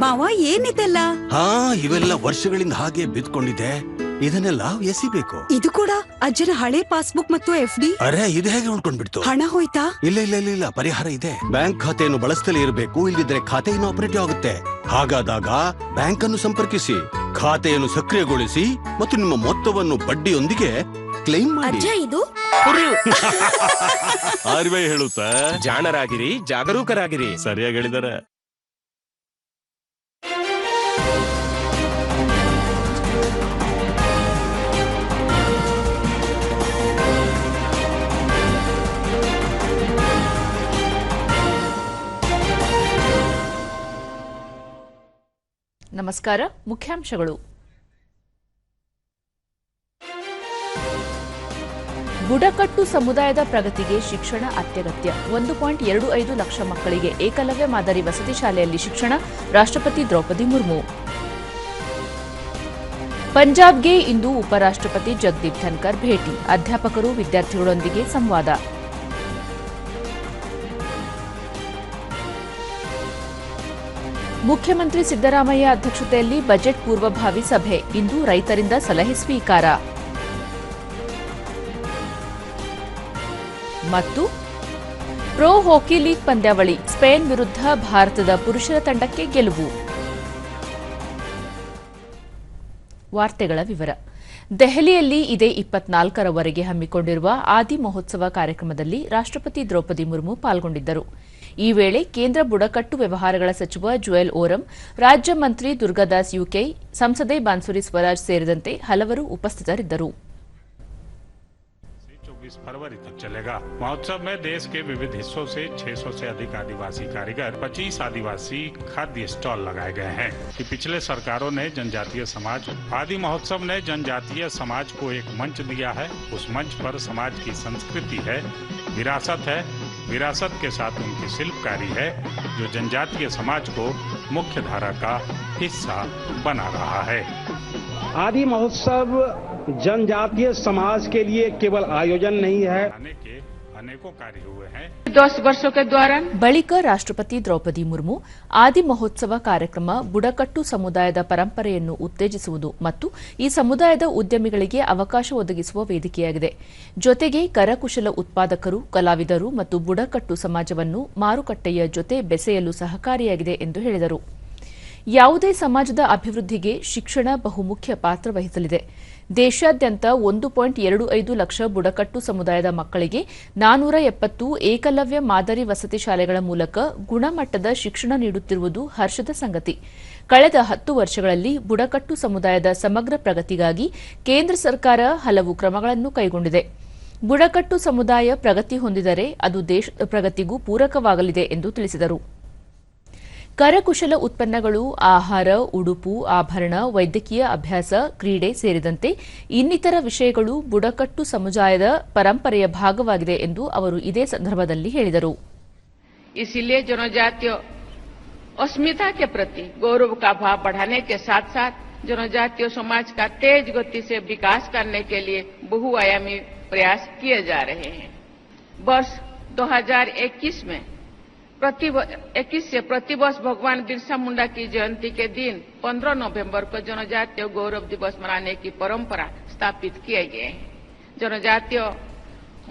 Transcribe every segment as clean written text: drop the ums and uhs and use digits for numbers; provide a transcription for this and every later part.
ಮಾವ ಏನಿದೆಲ್ಲ? ಹಾ, ಇವೆಲ್ಲ ವರ್ಷಗಳಿಂದ ಹಾಗೆ ಬಿದ್ಕೊಂಡಿದೆ. ಇದನ್ನೆಲ್ಲ ಎಸಿಬೇಕು. ಇದು ಕೂಡ ಅಜ್ಜನ ಹಳೆ ಪಾಸ್ಬುಕ್ ಮತ್ತು FD. ಅರೆ, ಇದು ಹೇಗೆ ಉಳ್ಕೊಂಡ್ಬಿಡ್ತು? ಹಣ ಹೋಯ್ತಾ? ಇಲ್ಲ ಇಲ್ಲ ಇಲ್ಲ ಇಲ್ಲ, ಪರಿಹಾರ ಇದೆ. ಬ್ಯಾಂಕ್ ಖಾತೆಯನ್ನು ಬಳಸ್ತಲೇ ಇರಬೇಕು, ಇಲ್ಲದಿದ್ರೆ ಖಾತೆ ಇನಾಪರೇಟಿವ್ ಆಗುತ್ತೆ. ಹಾಗಾದಾಗ ಬ್ಯಾಂಕ್ ಅನ್ನು ಸಂಪರ್ಕಿಸಿ, ಖಾತೆಯನ್ನು ಸಕ್ರಿಯಗೊಳಿಸಿ ಮತ್ತು ನಿಮ್ಮ ಮೊತ್ತವನ್ನು ಬಡ್ಡಿಯೊಂದಿಗೆ ಕ್ಲೈಮ್ ಮಾಡಿ. ಅಜ್ಜ, ಇದು RBI ಹೇಳುತ್ತಾ, ಜಾಣರಾಗಿರಿ, ಜಾಗರೂಕರಾಗಿರಿ. ಸರಿಯಾಗಿ ಹೇಳಿದ್ದಾರೆ. ನಮಸ್ಕಾರ. ಮುಖ್ಯಾಂಶಗಳು. ಬುಡಕಟ್ಟು ಸಮುದಾಯದ ಪ್ರಗತಿಗೆ ಶಿಕ್ಷಣ ಅತ್ಯಗತ್ಯ. 1.25 ಲಕ್ಷ ಮಕ್ಕಳಿಗೆ ಏಕಲವ್ಯ ಮಾದರಿ ವಸತಿ ಶಾಲೆಯಲ್ಲಿ ಶಿಕ್ಷಣ. ರಾಷ್ಟ್ರಪತಿ ದ್ರೌಪದಿ ಮುರ್ಮು. ಪಂಜಾಬ್ಗೆ ಇಂದು ಉಪರಾಷ್ಟ್ರಪತಿ ಜಗದೀಪ್ ಧನ್ಕರ್ ಭೇಟಿ. ಅಧ್ಯಾಪಕರು ವಿದ್ಯಾರ್ಥಿಗಳೊಂದಿಗೆ ಸಂವಾದ. ಮುಖ್ಯಮಂತ್ರಿ ಸಿದ್ದರಾಮಯ್ಯ ಅಧ್ಯಕ್ಷತೆಯಲ್ಲಿ ಬಜೆಟ್ ಪೂರ್ವಭಾವಿ ಸಭೆ. ಇಂದು ರೈತರಿಂದ ಸಲಹೆ ಸ್ವೀಕಾರ. ಮತ್ತು ಪ್ರೊ ಹಾಕಿ ಲೀಗ್ ಪಂದ್ಯಾವಳಿ, ಸ್ಪೇನ್ ವಿರುದ್ಧ ಭಾರತದ ಪುರುಷರ ತಂಡಕ್ಕೆ ಗೆಲುವು. ವಾರ್ತೆಗಳ ವಿವರ. ದೆಹಲಿಯಲ್ಲಿ ಇದೇ 24ರವರೆಗೆ ಹಮ್ಮಿಕೊಂಡಿರುವ ಆದಿ ಮಹೋತ್ಸವ ಕಾರ್ಯಕ್ರಮದಲ್ಲಿ ರಾಷ್ಟ್ರಪತಿ ದ್ರೌಪದಿ ಮುರ್ಮು ಪಾಲ್ಗೊಂಡಿದ್ದರು. ಈ ವೇಳೆ ಕೇಂದ್ರ ಬುಡಕಟ್ಟು ವ್ಯವಹಾರಗಳ ಸಚಿವ ಜುಯಲ್ ಓರಂ, ರಾಜ್ಯ ಮಂತ್ರಿ ದುರ್ಗಾದಾಸ್ ಯುಕೆ, ಸಂಸದೆ ಬಾನ್ಸುರಿ ಸ್ವರಾಜ್ ಸೇರಿದಂತೆ ಹಲವರು ಉಪಸ್ಥಿತರಿದ್ದರು. 24 फरवरी तक चलेगा। महोत्सव में देश के विविध हिस्सों से 600 से अधिक आदिवासी कारीगर, 25 आदिवासी खाद्य स्टॉल लगाए गए हैं। कि पिछले सरकारों ने जनजातीय समाज, आदि महोत्सव ने जनजातीय समाज को एक मंच दिया है। उस मंच पर समाज की संस्कृति है, विरासत है, विरासत के साथ उनकी शिल्पकारी है, जो जनजातीय समाज को मुख्य धारा का हिस्सा बना रहा है। आदि महोत्सव जनजातीय समाज के लिए केवल आयोजन नहीं है, अनेकों कार्य हुए हैं। 10 वर्षों के दौरान ಬಳಿಕ ರಾಷ್ಟ್ರಪತಿ ದ್ರೌಪದಿ ಮುರ್ಮು ಆದಿ ಮಹೋತ್ಸವ ಕಾರ್ಯಕ್ರಮ ಬುಡಕಟ್ಟು ಸಮುದಾಯದ ಪರಂಪರೆಯನ್ನು ಉತ್ತೇಜಿಸುವುದು ಮತ್ತು ಈ ಸಮುದಾಯದ ಉದ್ಯಮಿಗಳಿಗೆ ಅವಕಾಶ ಒದಗಿಸುವ ವೇದಿಕೆಯಾಗಿದೆ. ಜೊತೆಗೆ ಕರಕುಶಲ ಉತ್ಪಾದಕರು, ಕಲಾವಿದರು ಮತ್ತು ಬುಡಕಟ್ಟು ಸಮಾಜವನ್ನು ಮಾರುಕಟ್ಟೆಯ ಜೊತೆ ಬೆಸೆಯಲು ಸಹಕಾರಿಯಾಗಿದೆ ಎಂದು ಹೇಳಿದರು. ಯಾವುದೇ ಸಮಾಜದ ಅಭಿವೃದ್ಧಿಗೆ ಶಿಕ್ಷಣ ಬಹುಮುಖ್ಯ ಪಾತ್ರ ವಹಿಸಲಿದೆ. ದೇಶಾದ್ಯಂತ 1.25 ಲಕ್ಷ ಬುಡಕಟ್ಟು ಸಮುದಾಯದ ಮಕ್ಕಳಿಗೆ 470 ಏಕಲವ್ಯ ಮಾದರಿ ವಸತಿ ಶಾಲೆಗಳ ಮೂಲಕ ಗುಣಮಟ್ಟದ ಶಿಕ್ಷಣ ನೀಡುತ್ತಿರುವುದು ಹರ್ಷದ ಸಂಗತಿ. ಕಳೆದ 10 ವರ್ಷಗಳಲ್ಲಿ ಬುಡಕಟ್ಟು ಸಮುದಾಯದ ಸಮಗ್ರ ಪ್ರಗತಿಗಾಗಿ ಕೇಂದ್ರ ಸರ್ಕಾರ ಹಲವು ಕ್ರಮಗಳನ್ನು ಕೈಗೊಂಡಿದೆ. ಬುಡಕಟ್ಟು ಸಮುದಾಯ ಪ್ರಗತಿ ಹೊಂದಿದರೆ ಅದು ದೇಶದ ಪ್ರಗತಿಗೂ ಪೂರಕವಾಗಲಿದೆ ಎಂದು ತಿಳಿಸಿದರು. ಕರಕುಶಲ ಉತ್ಪನ್ನಗಳು, ಆಹಾರ, ಉಡುಪು, ಆಭರಣ, ವೈದ್ಯಕೀಯ ಅಭ್ಯಾಸ, ಕ್ರೀಡೆ ಸೇರಿದಂತೆ ಇನ್ನಿತರ ವಿಷಯಗಳು ಬುಡಕಟ್ಟು ಸಮುದಾಯದ ಪರಂಪರೆಯ ಭಾಗವಾಗಿದೆ ಎಂದು ಅವರು ಇದೇ ಸಂದರ್ಭದಲ್ಲಿ ಹೇಳಿದರು. इसलिए जनजातीय अस्मिता के प्रति गौरव का भाव बढ़ाने के साथ साथ जनजातीय समाज का तेज गति से विकास करने के लिए बहुआयामी प्रयास किए जा रहे हैं। वर्ष 2021 में 21 से प्रतिवर्ष भगवान बिरसा मुंडा की जयंती के दिन 15 नवंबर को जनजातीय गौरव दिवस मनाने की परंपरा स्थापित किए गए हैं। जनजातीय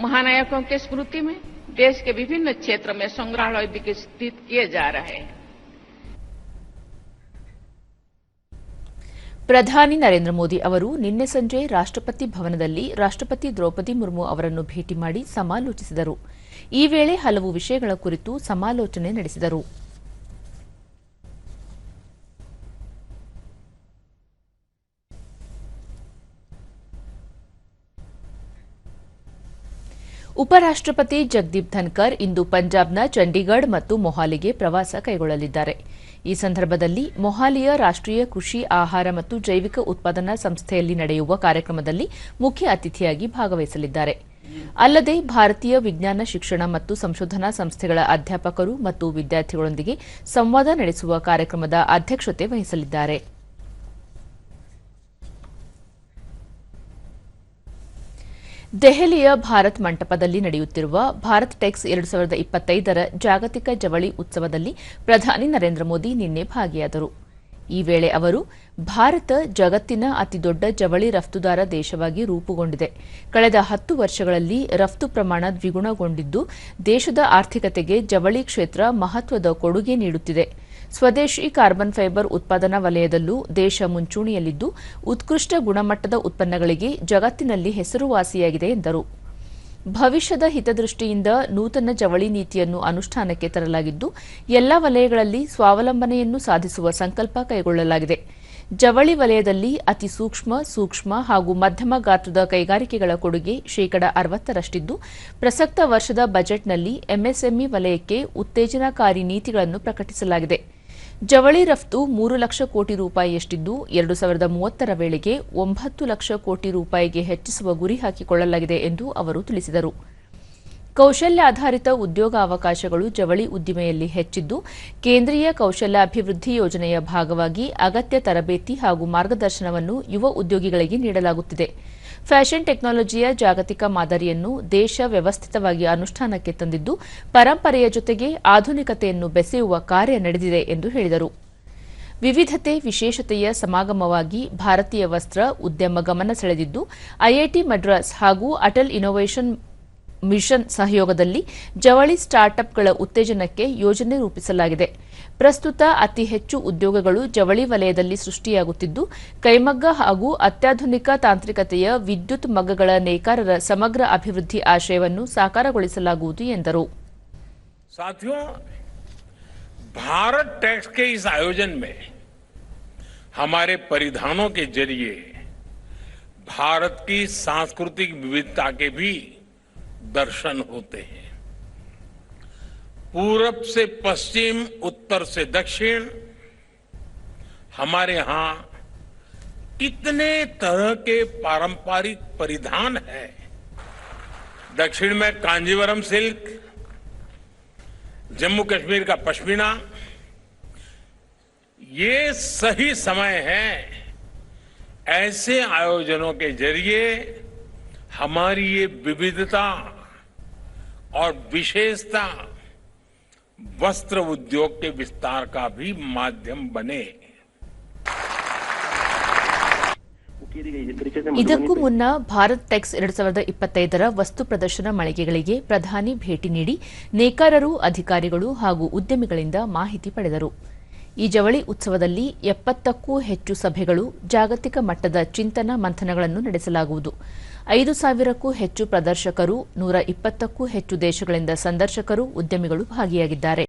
महानायकों के स्मृति में देश के विभिन्न क्षेत्र में संग्रहालय विकसित किए जा रहे हैं। ಪ್ರಧಾನಿ ನರೇಂದ್ರ ಮೋದಿ ಅವರು ನಿನ್ನೆ ಸಂಜೆ ರಾಷ್ಟ್ರಪತಿ ಭವನದಲ್ಲಿ ರಾಷ್ಟ್ರಪತಿ ದ್ರೌಪದಿ ಮುರ್ಮು ಅವರನ್ನು ಭೇಟಿ ಮಾಡಿ ಸಮಾಲೋಚಿಸಿದರು. ಈ ವೇಳೆ ಹಲವು ವಿಷಯಗಳ ಕುರಿತು ಸಮಾಲೋಚನೆ ನಡೆಸಿದರು. ಉಪರಾಷ್ಟ್ರಪತಿ ಜಗದೀಪ್ ಧನ್ಕರ್ ಇಂದು ಪಂಜಾಬ್ನ ಚಂಡೀಗಢ ಮತ್ತು ಮೊಹಾಲಿಗೆ ಪ್ರವಾಸ ಕೈಗೊಳ್ಳಲಿದ್ದಾರೆ. ಈ ಸಂದರ್ಭದಲ್ಲಿ ಮೊಹಾಲಿಯ ರಾಷ್ಟ್ರೀಯ ಕೃಷಿ, ಆಹಾರ ಮತ್ತು ಜೈವಿಕ ಉತ್ಪಾದನಾ ಸಂಸ್ಥೆಯಲ್ಲಿ ನಡೆಯುವ ಕಾರ್ಯಕ್ರಮದಲ್ಲಿ ಮುಖ್ಯ ಅತಿಥಿಯಾಗಿ ಭಾಗವಹಿಸಲಿದ್ದಾರೆ. ಅಲ್ಲದೆ ಭಾರತೀಯ ವಿಜ್ಞಾನ ಶಿಕ್ಷಣ ಮತ್ತು ಸಂಶೋಧನಾ ಸಂಸ್ಥೆಗಳ ಅಧ್ಯಾಪಕರು ಮತ್ತು ವಿದ್ಯಾರ್ಥಿಗಳೊಂದಿಗೆ ಸಂವಾದ ನಡೆಸುವ ಕಾರ್ಯಕ್ರಮದ ಅಧ್ಯಕ್ಷತೆ ವಹಿಸಲಿದ್ದಾರೆ. ದೆಹಲಿಯ ಭಾರತ್ ಮಂಟಪದಲ್ಲಿ ನಡೆಯುತ್ತಿರುವ ಭಾರತ್ ಟೆಕ್ಸ್ 2025ರ ಜಾಗತಿಕ ಜವಳಿ ಉತ್ಸವದಲ್ಲಿ ಪ್ರಧಾನಿ ನರೇಂದ್ರ ಮೋದಿ ನಿನ್ನೆ ಭಾಗಿಯಾದರು. ಈ ವೇಳೆ ಅವರು ಭಾರತ ಜಗತ್ತಿನ ಅತಿದೊಡ್ಡ ಜವಳಿ ರಫ್ತುದಾರ ದೇಶವಾಗಿ ರೂಪುಗೊಂಡಿದೆ. ಕಳೆದ 10 ವರ್ಷಗಳಲ್ಲಿ ರಫ್ತು ಪ್ರಮಾಣ ದ್ವಿಗುಣಗೊಂಡಿದ್ದು, ದೇಶದ ಆರ್ಥಿಕತೆಗೆ ಜವಳಿ ಕ್ಷೇತ್ರ ಮಹತ್ವದ ಕೊಡುಗೆ ನೀಡುತ್ತಿದೆ. ಸ್ವದೇಶಿ ಕಾರ್ಬನ್ ಫೈಬರ್ ಉತ್ಪಾದನಾ ವಲಯದಲ್ಲೂ ದೇಶ ಮುಂಚೂಣಿಯಲ್ಲಿದ್ದು, ಉತ್ಕೃಷ್ಟ ಗುಣಮಟ್ಟದ ಉತ್ಪನ್ನಗಳಿಗೆ ಜಗತ್ತಿನಲ್ಲಿ ಹೆಸರುವಾಸಿಯಾಗಿದೆ ಎಂದರು. ಭವಿಷ್ಯದ ಹಿತದೃಷ್ಟಿಯಿಂದ ನೂತನ ಜವಳಿ ನೀತಿಯನ್ನು ಅನುಷ್ಠಾನಕ್ಕೆ ತರಲಾಗಿದ್ದು, ಎಲ್ಲ ವಲಯಗಳಲ್ಲಿ ಸ್ವಾವಲಂಬನೆಯನ್ನು ಸಾಧಿಸುವ ಸಂಕಲ್ಪ ಕೈಗೊಳ್ಳಲಾಗಿದೆ. ಜವಳಿ ವಲಯದಲ್ಲಿ ಅತಿ ಸೂಕ್ಷ್ಮ ಹಾಗೂ ಮಧ್ಯಮ ಗಾತ್ರದ ಕೈಗಾರಿಕೆಗಳ ಕೊಡುಗೆ ಶೇಕಡಾ 60ರಷ್ಟಿದ್ದು, ಪ್ರಸಕ್ತ ವರ್ಷದ ಬಜೆಟ್ನಲ್ಲಿ ಎಂಎಸ್ಎಂಇ ವಲಯಕ್ಕೆ ಉತ್ತೇಜನಕಾರಿ ನೀತಿಗಳನ್ನು ಪ್ರಕಟಿಸಲಾಗಿದೆ. ಜವಳಿ ರಫ್ತು 3 ಲಕ್ಷ ಕೋಟಿ ರೂಪಾಯಿಯಷ್ಟಿದ್ದು, 2030ರ ವೇಳೆಗೆ 9 ಲಕ್ಷ ಕೋಟಿ ರೂಪಾಯಿಗೆ ಹೆಚ್ಚಿಸುವ ಗುರಿ ಹಾಕಿಕೊಳ್ಳಲಾಗಿದೆ ಎಂದು ಅವರು ತಿಳಿಸಿದರು. ಕೌಶಲ್ಯಾಧಾರಿತ ಉದ್ಯೋಗಾವಕಾಶಗಳು ಜವಳಿ ಉದ್ದಿಮೆಯಲ್ಲಿ ಹೆಚ್ಚಿದ್ದು, ಕೇಂದ್ರೀಯ ಕೌಶಲ್ಯ ಅಭಿವೃದ್ಧಿ ಯೋಜನೆಯ ಭಾಗವಾಗಿ ಅಗತ್ಯ ತರಬೇತಿ ಹಾಗೂ ಮಾರ್ಗದರ್ಶನವನ್ನು ಯುವ ಉದ್ಯೋಗಿಗಳಿಗೆ ನೀಡಲಾಗುತ್ತಿದೆ. ಫ್ಯಾಷನ್ ಟೆಕ್ನಾಲಜಿಯ ಜಾಗತಿಕ ಮಾದರಿಯನ್ನು ದೇಶ ವ್ಯವಸ್ಥಿತವಾಗಿ ಅನುಷ್ಠಾನಕ್ಕೆ ತಂದಿದ್ದು, ಪರಂಪರೆಯ ಜೊತೆಗೆ ಆಧುನಿಕತೆಯನ್ನು ಬೆಸೆಯುವ ಕಾರ್ಯ ನಡೆದಿದೆ ಎಂದು ಹೇಳಿದರು. ವಿವಿಧತೆ ವಿಶೇಷತೆಯ ಸಮಾಗಮವಾಗಿ ಭಾರತೀಯ ವಸ್ತ್ರ ಉದ್ಯಮ ಗಮನ ಸೆಳೆದಿದ್ದು, ಐಐಟಿ ಮಡ್ರಾಸ್ ಹಾಗೂ ಅಟಲ್ ಇನ್ನೋವೇಷನ್ ಮಿಷನ್ ಸಹಯೋಗದಲ್ಲಿ ಜವಳಿ ಸ್ಟಾರ್ಟ್ಅಪ್ಗಳ ಉತ್ತೇಜನಕ್ಕೆ ಯೋಜನೆ ರೂಪಿಸಲಾಗಿದೆ. ಪ್ರಸ್ತುತ ಅತಿ ಹೆಚ್ಚು ಉದ್ಯೋಗಗಳು ಜವಳಿ ವಲಯದಲ್ಲಿ ಸೃಷ್ಟಿಯಾಗುತ್ತಿದ್ದು, ಕೈಮಗ್ಗ ಹಾಗೂ ಅತ್ಯಾಧುನಿಕ ತಾಂತ್ರಿಕತೆಯ ವಿದ್ಯುತ್ ಮಗ್ಗಗಳ ನೇಕಾರರ ಸಮಗ್ರ ಅಭಿವೃದ್ಧಿ ಆಶಯವನ್ನು ಸಾಕಾರಗೊಳಿಸಲಾಗುವುದು ಎಂದರು. साथियों, भारत टैक्स के इस आयोजन में हमारे परिधानों के जरिए भारत की सांस्कृतिक विविधता के भी दर्शन होते हैं. पूरब से पश्चिम, उत्तर से दक्षिण हमारे यहां कितने तरह के पारंपरिक परिधान हैं. दक्षिण में कांजीवरम सिल्क, जम्मू कश्मीर का पश्मीना. ये सही समय है ऐसे आयोजनों के जरिए हमारी ये विविधता और विशेषता वस्त्र उद्योग के विस्तार का भी माध्यम बने. ಇದಕ್ಕೂ ಮುನ್ನ ಭಾರತ್ ಟೆಕ್ಸ್ 2025ರ ವಸ್ತು ಪ್ರದರ್ಶನ ಮಳಿಗೆಗಳಿಗೆ ಪ್ರಧಾನಿ ಭೇಟಿ ನೀಡಿ ನೇಕಾರರು, ಅಧಿಕಾರಿಗಳು ಹಾಗೂ ಉದ್ಯಮಿಗಳಿಂದ ಮಾಹಿತಿ ಪಡೆದರು. ಈ ಜವಳಿ ಉತ್ಸವದಲ್ಲಿ 70ಕ್ಕೂ ಹೆಚ್ಚು ಸಭೆಗಳು, ಜಾಗತಿಕ ಮಟ್ಟದ ಚಿಂತನ ಮಂಥನಗಳನ್ನು ನಡೆಸಲಾಗುವುದು. 5,000ಕ್ಕೂ ಹೆಚ್ಚು ಪ್ರದರ್ಶಕರು, 120ಕ್ಕೂ ಹೆಚ್ಚು ದೇಶಗಳಿಂದ ಸಂದರ್ಶಕರು, ಉದ್ಯಮಿಗಳು ಭಾಗಿಯಾಗಿದ್ದಾರೆ.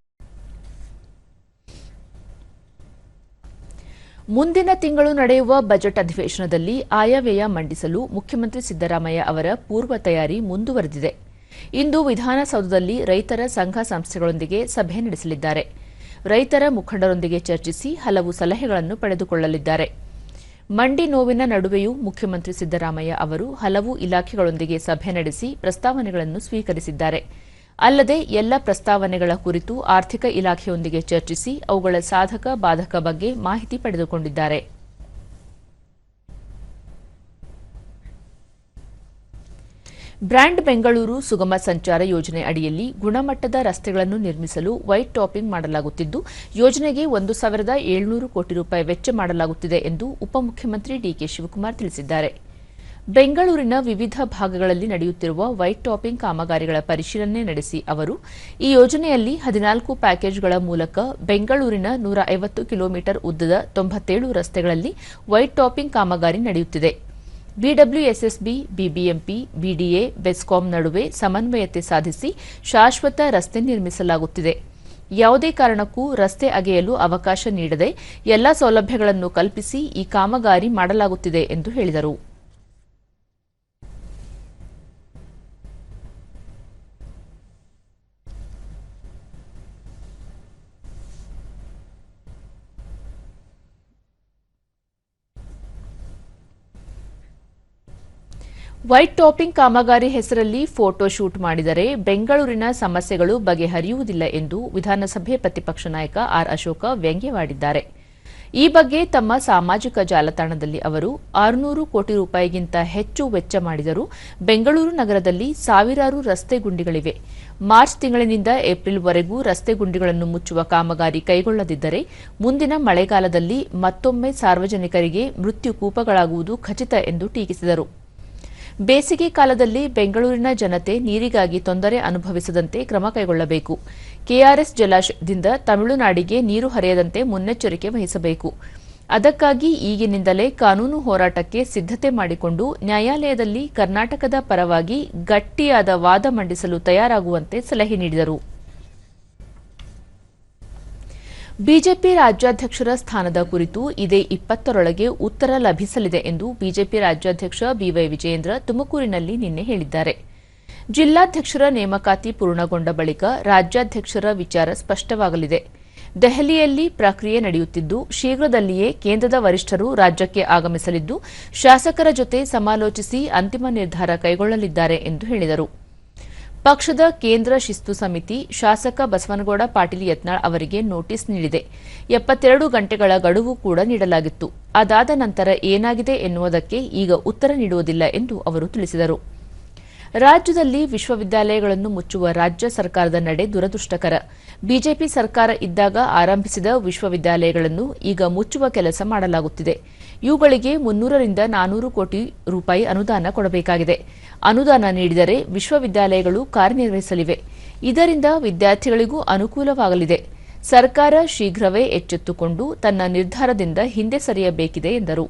ಮುಂದಿನ ತಿಂಗಳು ನಡೆಯುವ ಬಜೆಟ್ ಅಧಿವೇಶನದಲ್ಲಿ ಆಯವ್ಯಯ ಮಂಡಿಸಲು ಮುಖ್ಯಮಂತ್ರಿ ಸಿದ್ದರಾಮಯ್ಯ ಅವರ ಪೂರ್ವ ತಯಾರಿ ಮುಂದುವರೆದಿದೆ. ಇಂದು ವಿಧಾನಸೌಧದಲ್ಲಿ ರೈತರ ಸಂಘ ಸಂಸ್ಥೆಗಳೊಂದಿಗೆ ಸಭೆ ನಡೆಸಲಿದ್ದಾರೆ. ರೈತರ ಮುಖಂಡರೊಂದಿಗೆ ಚರ್ಚಿಸಿ ಹಲವು ಸಲಹೆಗಳನ್ನು ಪಡೆದುಕೊಳ್ಳಲಿದ್ದಾರೆ. ಮಂಡಿ ನೋವಿನ ನಡುವೆಯೂ ಮುಖ್ಯಮಂತ್ರಿ ಸಿದ್ದರಾಮಯ್ಯ ಅವರು ಹಲವು ಇಲಾಖೆಗಳೊಂದಿಗೆ ಸಭೆ ನಡೆಸಿ ಪ್ರಸ್ತಾವನೆಗಳನ್ನು ಸ್ವೀಕರಿಸಿದ್ದಾರೆ. ಅಲ್ಲದೆ ಎಲ್ಲ ಪ್ರಸ್ತಾವನೆಗಳ ಕುರಿತು ಆರ್ಥಿಕ ಇಲಾಖೆಯೊಂದಿಗೆ ಚರ್ಚಿಸಿ ಅವುಗಳ ಸಾಧಕ ಬಾಧಕ ಬಗ್ಗೆ ಮಾಹಿತಿ ಪಡೆದುಕೊಂಡಿದ್ದಾರೆ. ಬ್ರ್ಯಾಂಡ್ ಬೆಂಗಳೂರು ಸುಗಮ ಸಂಚಾರ ಯೋಜನೆ ಅಡಿಯಲ್ಲಿ ಗುಣಮಟ್ಟದ ರಸ್ತೆಗಳನ್ನು ನಿರ್ಮಿಸಲು ವೈಟ್ ಟಾಪಿಂಗ್ ಮಾಡಲಾಗುತ್ತಿದ್ದು, ಯೋಜನೆಗೆ 1,700 ಕೋಟಿ ರೂಪಾಯಿ ವೆಚ್ಚ ಮಾಡಲಾಗುತ್ತಿದೆ ಎಂದು ಉಪಮುಖ್ಯಮಂತ್ರಿ ಡಿಕೆ ಶಿವಕುಮಾರ್ ತಿಳಿಸಿದ್ದಾರೆ. ಬೆಂಗಳೂರಿನ ವಿವಿಧ ಭಾಗಗಳಲ್ಲಿ ನಡೆಯುತ್ತಿರುವ ವೈಟ್ ಟಾಪಿಂಗ್ ಕಾಮಗಾರಿಗಳ ಪರಿಶೀಲನೆ ನಡೆಸಿ ಅವರು ಈ ಯೋಜನೆಯಲ್ಲಿ 14 ಪ್ಯಾಕೇಜ್ಗಳ ಮೂಲಕ ಬೆಂಗಳೂರಿನ 150 ಕಿಲೋಮೀಟರ್ ಉದ್ದದ 97 ರಸ್ತೆಗಳಲ್ಲಿ ವೈಟ್ ಟಾಪಿಂಗ್ ಕಾಮಗಾರಿ ನಡೆಯುತ್ತಿದೆ. ಬಿಡಬ್ಲ್ಯೂಎಸ್ಎಸ್ಬಿ, ಬಿಬಿಎಂಪಿ, ಬಿಡಿಎ, ಬೆಸ್ಕಾಂ ನಡುವೆ ಸಮನ್ವಯತೆ ಸಾಧಿಸಿ ಶಾಶ್ವತ ರಸ್ತೆ ನಿರ್ಮಿಸಲಾಗುತ್ತಿದೆ. ಯಾವುದೇ ಕಾರಣಕ್ಕೂ ರಸ್ತೆ ಅಗೆಯಲು ಅವಕಾಶ ನೀಡದೆ ಎಲ್ಲಾ ಸೌಲಭ್ಯಗಳನ್ನು ಕಲ್ಪಿಸಿ ಈ ಕಾಮಗಾರಿ ಮಾಡಲಾಗುತ್ತಿದೆ ಎಂದು ಹೇಳಿದರು. ವೈಟ್ ಟಾಪಿಂಗ್ ಕಾಮಗಾರಿ ಹೆಸರಲ್ಲಿ ಫೋಟೋ ಶೂಟ್ ಮಾಡಿದರೆ ಬೆಂಗಳೂರಿನ ಸಮಸ್ಯೆಗಳು ಬಗೆಹರಿಯುವುದಿಲ್ಲ ಎಂದು ವಿಧಾನಸಭೆ ಪ್ರತಿಪಕ್ಷ ನಾಯಕ ಆರ್ ಅಶೋಕ ವ್ಯಂಗ್ಯವಾಡಿದ್ದಾರೆ. ಈ ಬಗ್ಗೆ ತಮ್ಮ ಸಾಮಾಜಿಕ ಜಾಲತಾಣದಲ್ಲಿ ಅವರು 600 ಕೋಟಿ ರೂಪಾಯಿಗಿಂತ ಹೆಚ್ಚು ವೆಚ್ಚ ಮಾಡಿದರೂ ಬೆಂಗಳೂರು ನಗರದಲ್ಲಿ ಸಾವಿರಾರು ರಸ್ತೆ ಗುಂಡಿಗಳಿವೆ. ಮಾರ್ಚ್ ತಿಂಗಳಿನಿಂದ ಏಪ್ರಿಲ್ವರೆಗೂ ರಸ್ತೆ ಗುಂಡಿಗಳನ್ನು ಮುಚ್ಚುವ ಕಾಮಗಾರಿ ಕೈಗೊಳ್ಳದಿದ್ದರೆ ಮುಂದಿನ ಮಳೆಗಾಲದಲ್ಲಿ ಮತ್ತೊಮ್ಮೆ ಸಾರ್ವಜನಿಕರಿಗೆ ಮೃತ್ಯು ಕೂಪಗಳಾಗುವುದು ಖಚಿತ ಎಂದು ಟೀಕಿಸಿದರು. ಬೇಸಿಗೆ ಕಾಲದಲ್ಲಿ ಬೆಂಗಳೂರಿನ ಜನತೆ ನೀರಿಗಾಗಿ ತೊಂದರೆ ಅನುಭವಿಸದಂತೆ ಕ್ರಮ ಕೈಗೊಳ್ಳಬೇಕು. ಕೆಆರ್ಎಸ್ ಜಲಾಶಯದಿಂದ ತಮಿಳುನಾಡಿಗೆ ನೀರು ಹರಿಯದಂತೆ ಮುನ್ನೆಚ್ಚರಿಕೆ ವಹಿಸಬೇಕು. ಅದಕ್ಕಾಗಿ ಈಗಿನಿಂದಲೇ ಕಾನೂನು ಹೋರಾಟಕ್ಕೆ ಸಿದ್ಧತೆ ಮಾಡಿಕೊಂಡು ನ್ಯಾಯಾಲಯದಲ್ಲಿ ಕರ್ನಾಟಕದ ಪರವಾಗಿ ಗಟ್ಟಿಯಾದ ವಾದ ಮಂಡಿಸಲು ತಯಾರಾಗುವಂತೆ ಸಲಹೆ ನೀಡಿದರು. ಬಿಜೆಪಿ ರಾಜ್ಯಾಧ್ಯಕ್ಷರ ಸ್ಥಾನದ ಕುರಿತು ಇದೇ 20ರೊಳಗೆ ಉತ್ತರ ಲಭಿಸಲಿದೆ ಎಂದು ಬಿಜೆಪಿ ರಾಜ್ಯಾಧ್ಯಕ್ಷ ಬಿವೈ ವಿಜಯೇಂದ್ರ ತುಮಕೂರಿನಲ್ಲಿ ನಿನ್ನೆ ಹೇಳಿದ್ದಾರೆ. ಜಿಲ್ಲಾಧ್ಯಕ್ಷರ ನೇಮಕಾತಿ ಪೂರ್ಣಗೊಂಡ ಬಳಿಕ ರಾಜ್ಯಾಧ್ಯಕ್ಷರ ವಿಚಾರ ಸ್ಪಷ್ಟವಾಗಲಿದೆ. ದೆಹಲಿಯಲ್ಲಿ ಪ್ರಕ್ರಿಯೆ ನಡೆಯುತ್ತಿದ್ದು ಶೀಘ್ರದಲ್ಲಿಯೇ ಕೇಂದ್ರದ ವರಿಷ್ಠರು ರಾಜ್ಯಕ್ಕೆ ಆಗಮಿಸಲಿದ್ದು ಶಾಸಕರ ಜೊತೆ ಸಮಾಲೋಚಿಸಿ ಅಂತಿಮ ನಿರ್ಧಾರ ಕೈಗೊಳ್ಳಲಿದ್ದಾರೆ ಎಂದು ಹೇಳಿದರು. ಪಕ್ಷದ ಕೇಂದ್ರ ಶಿಸ್ತು ಸಮಿತಿ ಶಾಸಕ ಬಸವನಗೌಡ ಪಾಟೀಲ್ ಯತ್ನಾಳ್ ಅವರಿಗೆ ನೋಟಿಸ್ ನೀಡಿದೆ. 72 ಗಂಟೆಗಳ ಗಡುವು ಕೂಡ ನೀಡಲಾಗಿತ್ತು. ಅದಾದ ನಂತರ ಏನಾಗಿದೆ ಎನ್ನುವುದಕ್ಕೆ ಈಗ ಉತ್ತರ ನೀಡುವುದಿಲ್ಲ ಎಂದು ಅವರು ತಿಳಿಸಿದರು. ರಾಜ್ಯದಲ್ಲಿ ವಿಶ್ವವಿದ್ಯಾಲಯಗಳನ್ನು ಮುಚ್ಚುವ ರಾಜ್ಯ ಸರ್ಕಾರದ ನಡೆ ದುರದೃಷ್ಟಕರ. ಬಿಜೆಪಿ ಸರ್ಕಾರ ಇದ್ದಾಗ ಆರಂಭಿಸಿದ ವಿಶ್ವವಿದ್ಯಾಲಯಗಳನ್ನು ಈಗ ಮುಚ್ಚುವ ಕೆಲಸ ಮಾಡಲಾಗುತ್ತಿದೆ. ಇವುಗಳಿಗೆ 300 ರಿಂದ 400 ಕೋಟಿ ರೂಪಾಯಿ ಅನುದಾನ ಕೊಡಬೇಕಾಗಿದೆ. ಅನುದಾನ ನೀಡಿದರೆ ವಿಶ್ವವಿದ್ಯಾಲಯಗಳು ಕಾರ್ಯನಿರ್ವಹಿಸಲಿವೆ. ಇದರಿಂದ ವಿದ್ಯಾರ್ಥಿಗಳಿಗೂ ಅನುಕೂಲವಾಗಲಿದೆ. ಸರ್ಕಾರ ಶೀಘ್ರವೇ ಎಚ್ಚೆತ್ತುಕೊಂಡು ತನ್ನ ನಿರ್ಧಾರದಿಂದ ಹಿಂದೆ ಸರಿಯಬೇಕಿದೆ ಎಂದರು.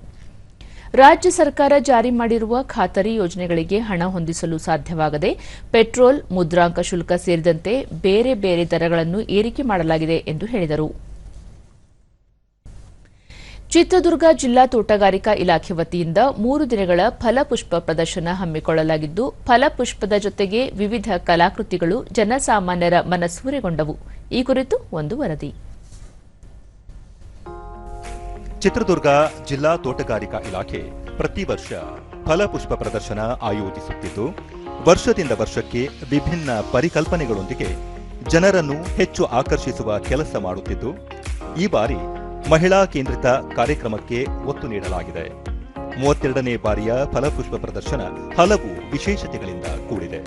ರಾಜ್ಯ ಸರ್ಕಾರ ಜಾರಿ ಮಾಡಿರುವ ಖಾತರಿ ಯೋಜನೆಗಳಿಗೆ ಹಣ ಹೊಂದಿಸಲು ಸಾಧ್ಯವಾಗದೆ ಪೆಟ್ರೋಲ್, ಮುದ್ರಾಂಕ ಶುಲ್ಕ ಸೇರಿದಂತೆ ಬೇರೆ ಬೇರೆ ದರಗಳನ್ನು ಏರಿಕೆ ಮಾಡಲಾಗಿದೆ ಎಂದು ಹೇಳಿದರು. ಚಿತ್ರದುರ್ಗ ಜಿಲ್ಲಾ ತೋಟಗಾರಿಕಾ ಇಲಾಖೆ ವತಿಯಿಂದ 3 ದಿನಗಳ ಫಲಪುಷ್ಪ ಪ್ರದರ್ಶನ ಹಮ್ಮಿಕೊಳ್ಳಲಾಗಿದ್ದು ಫಲಪುಷ್ಪದ ಜೊತೆಗೆ ವಿವಿಧ ಕಲಾಕೃತಿಗಳು ಜನಸಾಮಾನ್ಯರ ಮನಸೂರೆಗೊಂಡವು. ಈ ಕುರಿತು ಒಂದು ವರದಿ. ಚಿತ್ರದುರ್ಗ ಜಿಲ್ಲಾ ತೋಟಗಾರಿಕಾ ಇಲಾಖೆ ಪ್ರತಿ ವರ್ಷ ಫಲಪುಷ್ಪ ಪ್ರದರ್ಶನ ಆಯೋಜಿಸುತ್ತಿದ್ದು ವರ್ಷದಿಂದ ವರ್ಷಕ್ಕೆ ವಿಭಿನ್ನ ಪರಿಕಲ್ಪನೆಗಳೊಂದಿಗೆ ಜನರನ್ನು ಹೆಚ್ಚು ಆಕರ್ಷಿಸುವ ಕೆಲಸ ಮಾಡುತ್ತಿದ್ದು ಈ ಬಾರಿ ಮಹಿಳಾ ಕೇಂದ್ರಿತ ಕಾರ್ಯಕ್ರಮಕ್ಕೆ ಒತ್ತು ನೀಡಲಾಗಿದೆ. 32ನೇ ಬಾರಿಯ ಫಲಪುಷ್ಪ ಪ್ರದರ್ಶನ ಹಲವು ವಿಶೇಷತೆಗಳಿಂದ ಕೂಡಿದೆ.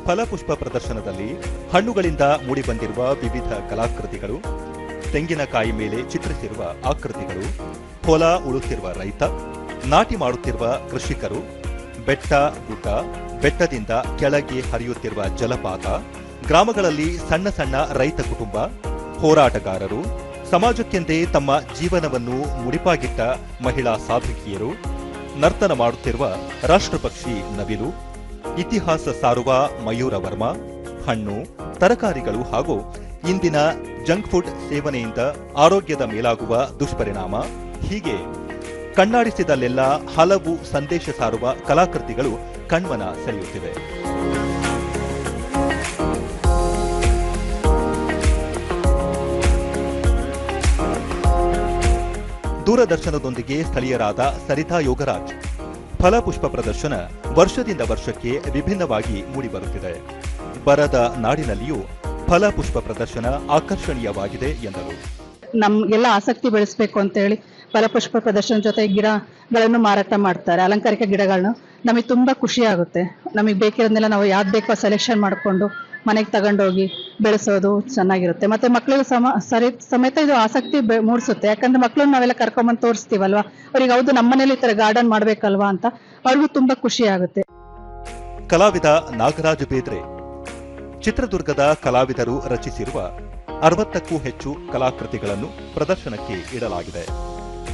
ಫಲಪುಷ್ಪ ಪ್ರದರ್ಶನದಲ್ಲಿ ಹಣ್ಣುಗಳಿಂದ ಮೂಡಿಬಂದಿರುವ ವಿವಿಧ ಕಲಾಕೃತಿಗಳು, ತೆಂಗಿನಕಾಯಿ ಮೇಲೆ ಚಿತ್ರಿಸಿರುವ ಆಕೃತಿಗಳು, ಹೊಲ ಉಳುತ್ತಿರುವ ರೈತ, ನಾಟಿ ಮಾಡುತ್ತಿರುವ ಕೃಷಿಕರು, ಬೆಟ್ಟ ಗುಡ್ಡ, ಬೆಟ್ಟದಿಂದ ಕೆಳಗೆ ಹರಿಯುತ್ತಿರುವ ಜಲಪಾತ, ಗ್ರಾಮಗಳಲ್ಲಿ ಸಣ್ಣ ಸಣ್ಣ ರೈತ ಕುಟುಂಬ, ಹೋರಾಟಗಾರರು, ಸಮಾಜಕ್ಕೆಂದೇ ತಮ್ಮ ಜೀವನವನ್ನು ಮುಡಿಪಾಗಿಟ್ಟ ಮಹಿಳಾ ಸಾಧಕಿಯರು, ನರ್ತನ ಮಾಡುತ್ತಿರುವ ರಾಷ್ಟ್ರಪಕ್ಷಿ ನವಿಲು, ಇತಿಹಾಸ ಸಾರುವ ಮಯೂರ ವರ್ಮ, ಹಣ್ಣು, ತರಕಾರಿಗಳು ಹಾಗೂ ಇಂದಿನ ಜಂಕ್ ಫುಡ್ ಸೇವನೆಯಿಂದ ಆರೋಗ್ಯದ ಮೇಲಾಗುವ ದುಷ್ಪರಿಣಾಮ, ಹೀಗೆ ಕಣ್ಣಾಡಿಸಿದಲ್ಲೆಲ್ಲ ಹಲವು ಸಂದೇಶ ಸಾರುವ ಕಲಾಕೃತಿಗಳು ಕಣ್ಮನ ಸೆಳೆಯುತ್ತಿವೆ. ದೂರದರ್ಶನದೊಂದಿಗೆ ಸ್ಥಳೀಯರಾದ ಸರಿತಾ ಯೋಗರಾಜ್, ಫಲಪುಷ್ಪ ಪ್ರದರ್ಶನ ವರ್ಷದಿಂದ ವರ್ಷಕ್ಕೆ ವಿಭಿನ್ನವಾಗಿ ಮೂಡಿಬರುತ್ತಿದೆ. ಬರದ ನಾಡಿನಲ್ಲಿಯೂ ಫಲಪುಷ್ಪ ಪ್ರದರ್ಶನ ಆಕರ್ಷಣೀಯವಾಗಿದೆ ಎಂದರು. ನಮ್ಗೆಲ್ಲ ಆಸಕ್ತಿ ಬೆಳೆಸಬೇಕು ಅಂತ ಹೇಳಿ ಫಲಪುಷ್ಪ ಪ್ರದರ್ಶನ ಜೊತೆ ಗಿಡಗಳನ್ನು ಮಾರಾಟ ಮಾಡ್ತಾರೆ, ಅಲಂಕಾರಿಕ ಗಿಡಗಳನ್ನು. ನಮಗೆ ತುಂಬಾ ಖುಷಿ ಆಗುತ್ತೆ. ನಮಗೆ ಬೇಕಿರೋದನ್ನೆಲ್ಲ ನಾವು ಯಾವ್ದು ಬೇಕೋ ಸೆಲೆಕ್ಷನ್ ಮಾಡಿಕೊಂಡು ಮನೆಗೆ ತಗೊಂಡೋಗಿ ಬೆಳೆಸೋದು ಚೆನ್ನಾಗಿರುತ್ತೆ. ಮತ್ತೆ ಮಕ್ಕಳಿಗೂ ಸಮೇತ ಇದು ಆಸಕ್ತಿ ಮೂಡಿಸುತ್ತೆ. ಯಾಕಂದ್ರೆ ಮಕ್ಕಳನ್ನ ನಾವೆಲ್ಲ ಕರ್ಕೊಂಬಂದು ತೋರಿಸ್ತೀವಲ್ವಾ, ಅವ್ರಿಗೆ ಹೌದು ನಮ್ಮನೇಲಿ ಈ ತರ ಗಾರ್ಡನ್ ಮಾಡ್ಬೇಕಲ್ವಾ ಅಂತ ಅವ್ರಿಗೂ ತುಂಬಾ ಖುಷಿ ಆಗುತ್ತೆ. ಕಲಾವಿದ ನಾಗರಾಜ ಬೇದ್ರೆ, ಚಿತ್ರದುರ್ಗದ ಕಲಾವಿದರು ರಚಿಸಿರುವ 60ಕ್ಕೂ ಹೆಚ್ಚು ಕಲಾಕೃತಿಗಳನ್ನು ಪ್ರದರ್ಶನಕ್ಕೆ ಇಡಲಾಗಿದೆ.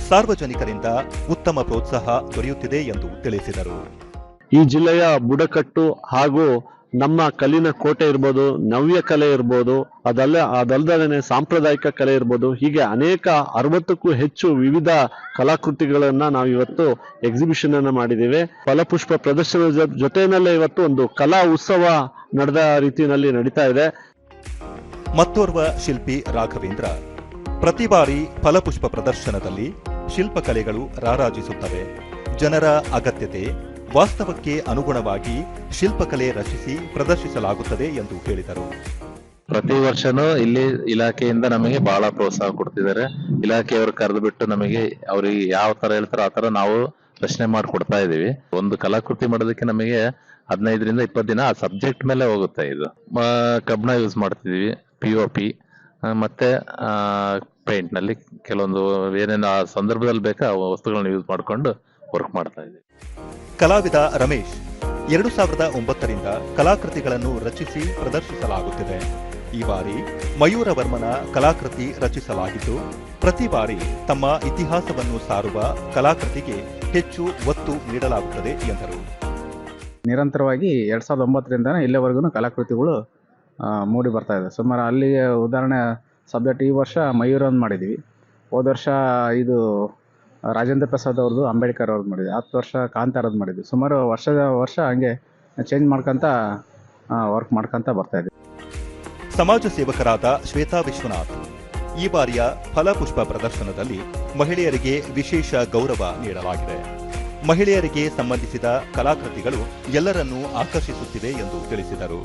ಸಾರ್ವಜನಿಕರಿಂದ ಉತ್ತಮ ಪ್ರೋತ್ಸಾಹ ದೊರೆಯುತ್ತಿದೆ ಎಂದು ತಿಳಿಸಿದರು. ಈ ಜಿಲ್ಲೆಯ ಬುಡಕಟ್ಟು ಹಾಗೂ ನಮ್ಮ ಕಲ್ಲಿನ ಕೋಟೆ ಇರ್ಬೋದು, ನವ್ಯ ಕಲೆ ಇರ್ಬೋದು, ಅದಲ್ಲದೆ ಸಾಂಪ್ರದಾಯಿಕ ಕಲೆ ಇರ್ಬೋದು, ಹೀಗೆ ಅನೇಕ 60ಕ್ಕೂ ಹೆಚ್ಚು ವಿವಿಧ ಕಲಾಕೃತಿಗಳನ್ನ ನಾವು ಇವತ್ತು ಎಕ್ಸಿಬಿಷನ್ ಅನ್ನ ಮಾಡಿದ್ದೇವೆ. ಫಲಪುಷ್ಪ ಪ್ರದರ್ಶನದ ಜೊತೆಯಲ್ಲೇ ಇವತ್ತು ಒಂದು ಕಲಾ ಉತ್ಸವ ನಡೆದ ರೀತಿಯಲ್ಲಿ ನಡೀತಾ ಇದೆ. ಮತ್ತೋರ್ವ ಶಿಲ್ಪಿ ರಾಘವೇಂದ್ರ, ಪ್ರತಿ ಬಾರಿ ಫಲಪುಷ್ಪ ಪ್ರದರ್ಶನದಲ್ಲಿ ಶಿಲ್ಪಕಲೆಗಳು ರಾರಾಜಿಸುತ್ತವೆ. ಜನರ ಅಗತ್ಯತೆ, ವಾಸ್ತವಕ್ಕೆ ಅನುಗುಣವಾಗಿ ಶಿಲ್ಪಕಲೆ ರಚಿಸಿ ಪ್ರದರ್ಶಿಸಲಾಗುತ್ತದೆ ಎಂದು ಹೇಳಿದರು. ಪ್ರತಿ ವರ್ಷನೂ ಇಲ್ಲಿ ಇಲಾಖೆಯಿಂದ ನಮಗೆ ಬಹಳ ಪ್ರೋತ್ಸಾಹ ಕೊಡ್ತಿದ್ದಾರೆ. ಇಲಾಖೆಯವರು ಕರೆದು ಬಿಟ್ಟು ನಮಗೆ ಅವ್ರಿಗೆ ಯಾವ ತರ ಹೇಳ್ತಾರೋ ಆ ತರ ನಾವು ರಚನೆ ಮಾಡಿ ಕೊಡ್ತಾ ಇದೀವಿ. ಒಂದು ಕಲಾಕೃತಿ ಮಾಡೋದಕ್ಕೆ ನಮಗೆ 15ರಿಂದ 20 ದಿನ ಆ ಸಬ್ಜೆಕ್ಟ್ ಮೇಲೆ ಹೋಗುತ್ತೆ. ಇದು ಕಬ್ಬಣ ಯೂಸ್ ಮಾಡ್ತಿದೀವಿ, POP ಮತ್ತೆ ಪೇಂಟ್ ನಲ್ಲಿ ಕೆಲವೊಂದು ಏನೇನು ಆ ಸಂದರ್ಭದಲ್ಲಿ ಬೇಕಾ ವಸ್ತುಗಳನ್ನ ಯೂಸ್ ಮಾಡ್ಕೊಂಡು ವರ್ಕ್ ಮಾಡ್ತಾ ಇದೀವಿ. ಕಲಾವಿದ ರಮೇಶ್ 2009ರಿಂದ ಕಲಾಕೃತಿಗಳನ್ನು ರಚಿಸಿ ಪ್ರದರ್ಶಿಸಲಾಗುತ್ತಿದೆ. ಈ ಬಾರಿ ಮಯೂರವರ್ಮನ ಕಲಾಕೃತಿ ರಚಿಸಲಾಗಿದ್ದು, ಪ್ರತಿ ಬಾರಿ ತಮ್ಮ ಇತಿಹಾಸವನ್ನು ಸಾರುವ ಕಲಾಕೃತಿಗೆ ಹೆಚ್ಚು ಒತ್ತು ನೀಡಲಾಗುತ್ತದೆ ಎಂದರು. ನಿರಂತರವಾಗಿ 2009ರಿಂದ ಇಲ್ಲಿವರೆಗೂ ಕಲಾಕೃತಿಗಳು ಮೂಡಿ ಬರ್ತಾ ಇದೆ. ಸುಮಾರು ಅಲ್ಲಿ ಉದಾಹರಣೆ ಸಬ್ಜೆಕ್ಟ್ ಈ ವರ್ಷ ಮಯೂರನ್ ಮಾಡಿದ್ದೀವಿ. ಹೋದ ವರ್ಷ ಇದು ರಾಜೇಂದ್ರ ಪ್ರಸಾದ್ ಅವ್ರದ್ದು, ಅಂಬೇಡ್ಕರ್ ಅವ್ರದ್ದು ಮಾಡಿದ್ವಿ. 10 ವರ್ಷ ಕಾಂತಾರದ್ದು ಮಾಡಿದ್ವಿ. ಸುಮಾರು ವರ್ಷ ಹಂಗೆ ಚೇಂಜ್ ಮಾಡ್ಕೊಂತ ವರ್ಕ್ ಮಾಡ್ಕೊಂತ ಬರ್ತಾ ಇದ್ವಿ. ಸಮಾಜ ಸೇವಕರಾದ ಶ್ವೇತಾ ವಿಶ್ವನಾಥ್ ಈ ಬಾರಿಯ ಫಲಪುಷ್ಪ ಪ್ರದರ್ಶನದಲ್ಲಿ ಮಹಿಳೆಯರಿಗೆ ವಿಶೇಷ ಗೌರವ ನೀಡಲಾಗಿದೆ. ಮಹಿಳೆಯರಿಗೆ ಸಂಬಂಧಿಸಿದ ಕಲಾಕೃತಿಗಳು ಎಲ್ಲರನ್ನೂ ಆಕರ್ಷಿಸುತ್ತಿವೆ ಎಂದು ತಿಳಿಸಿದರು.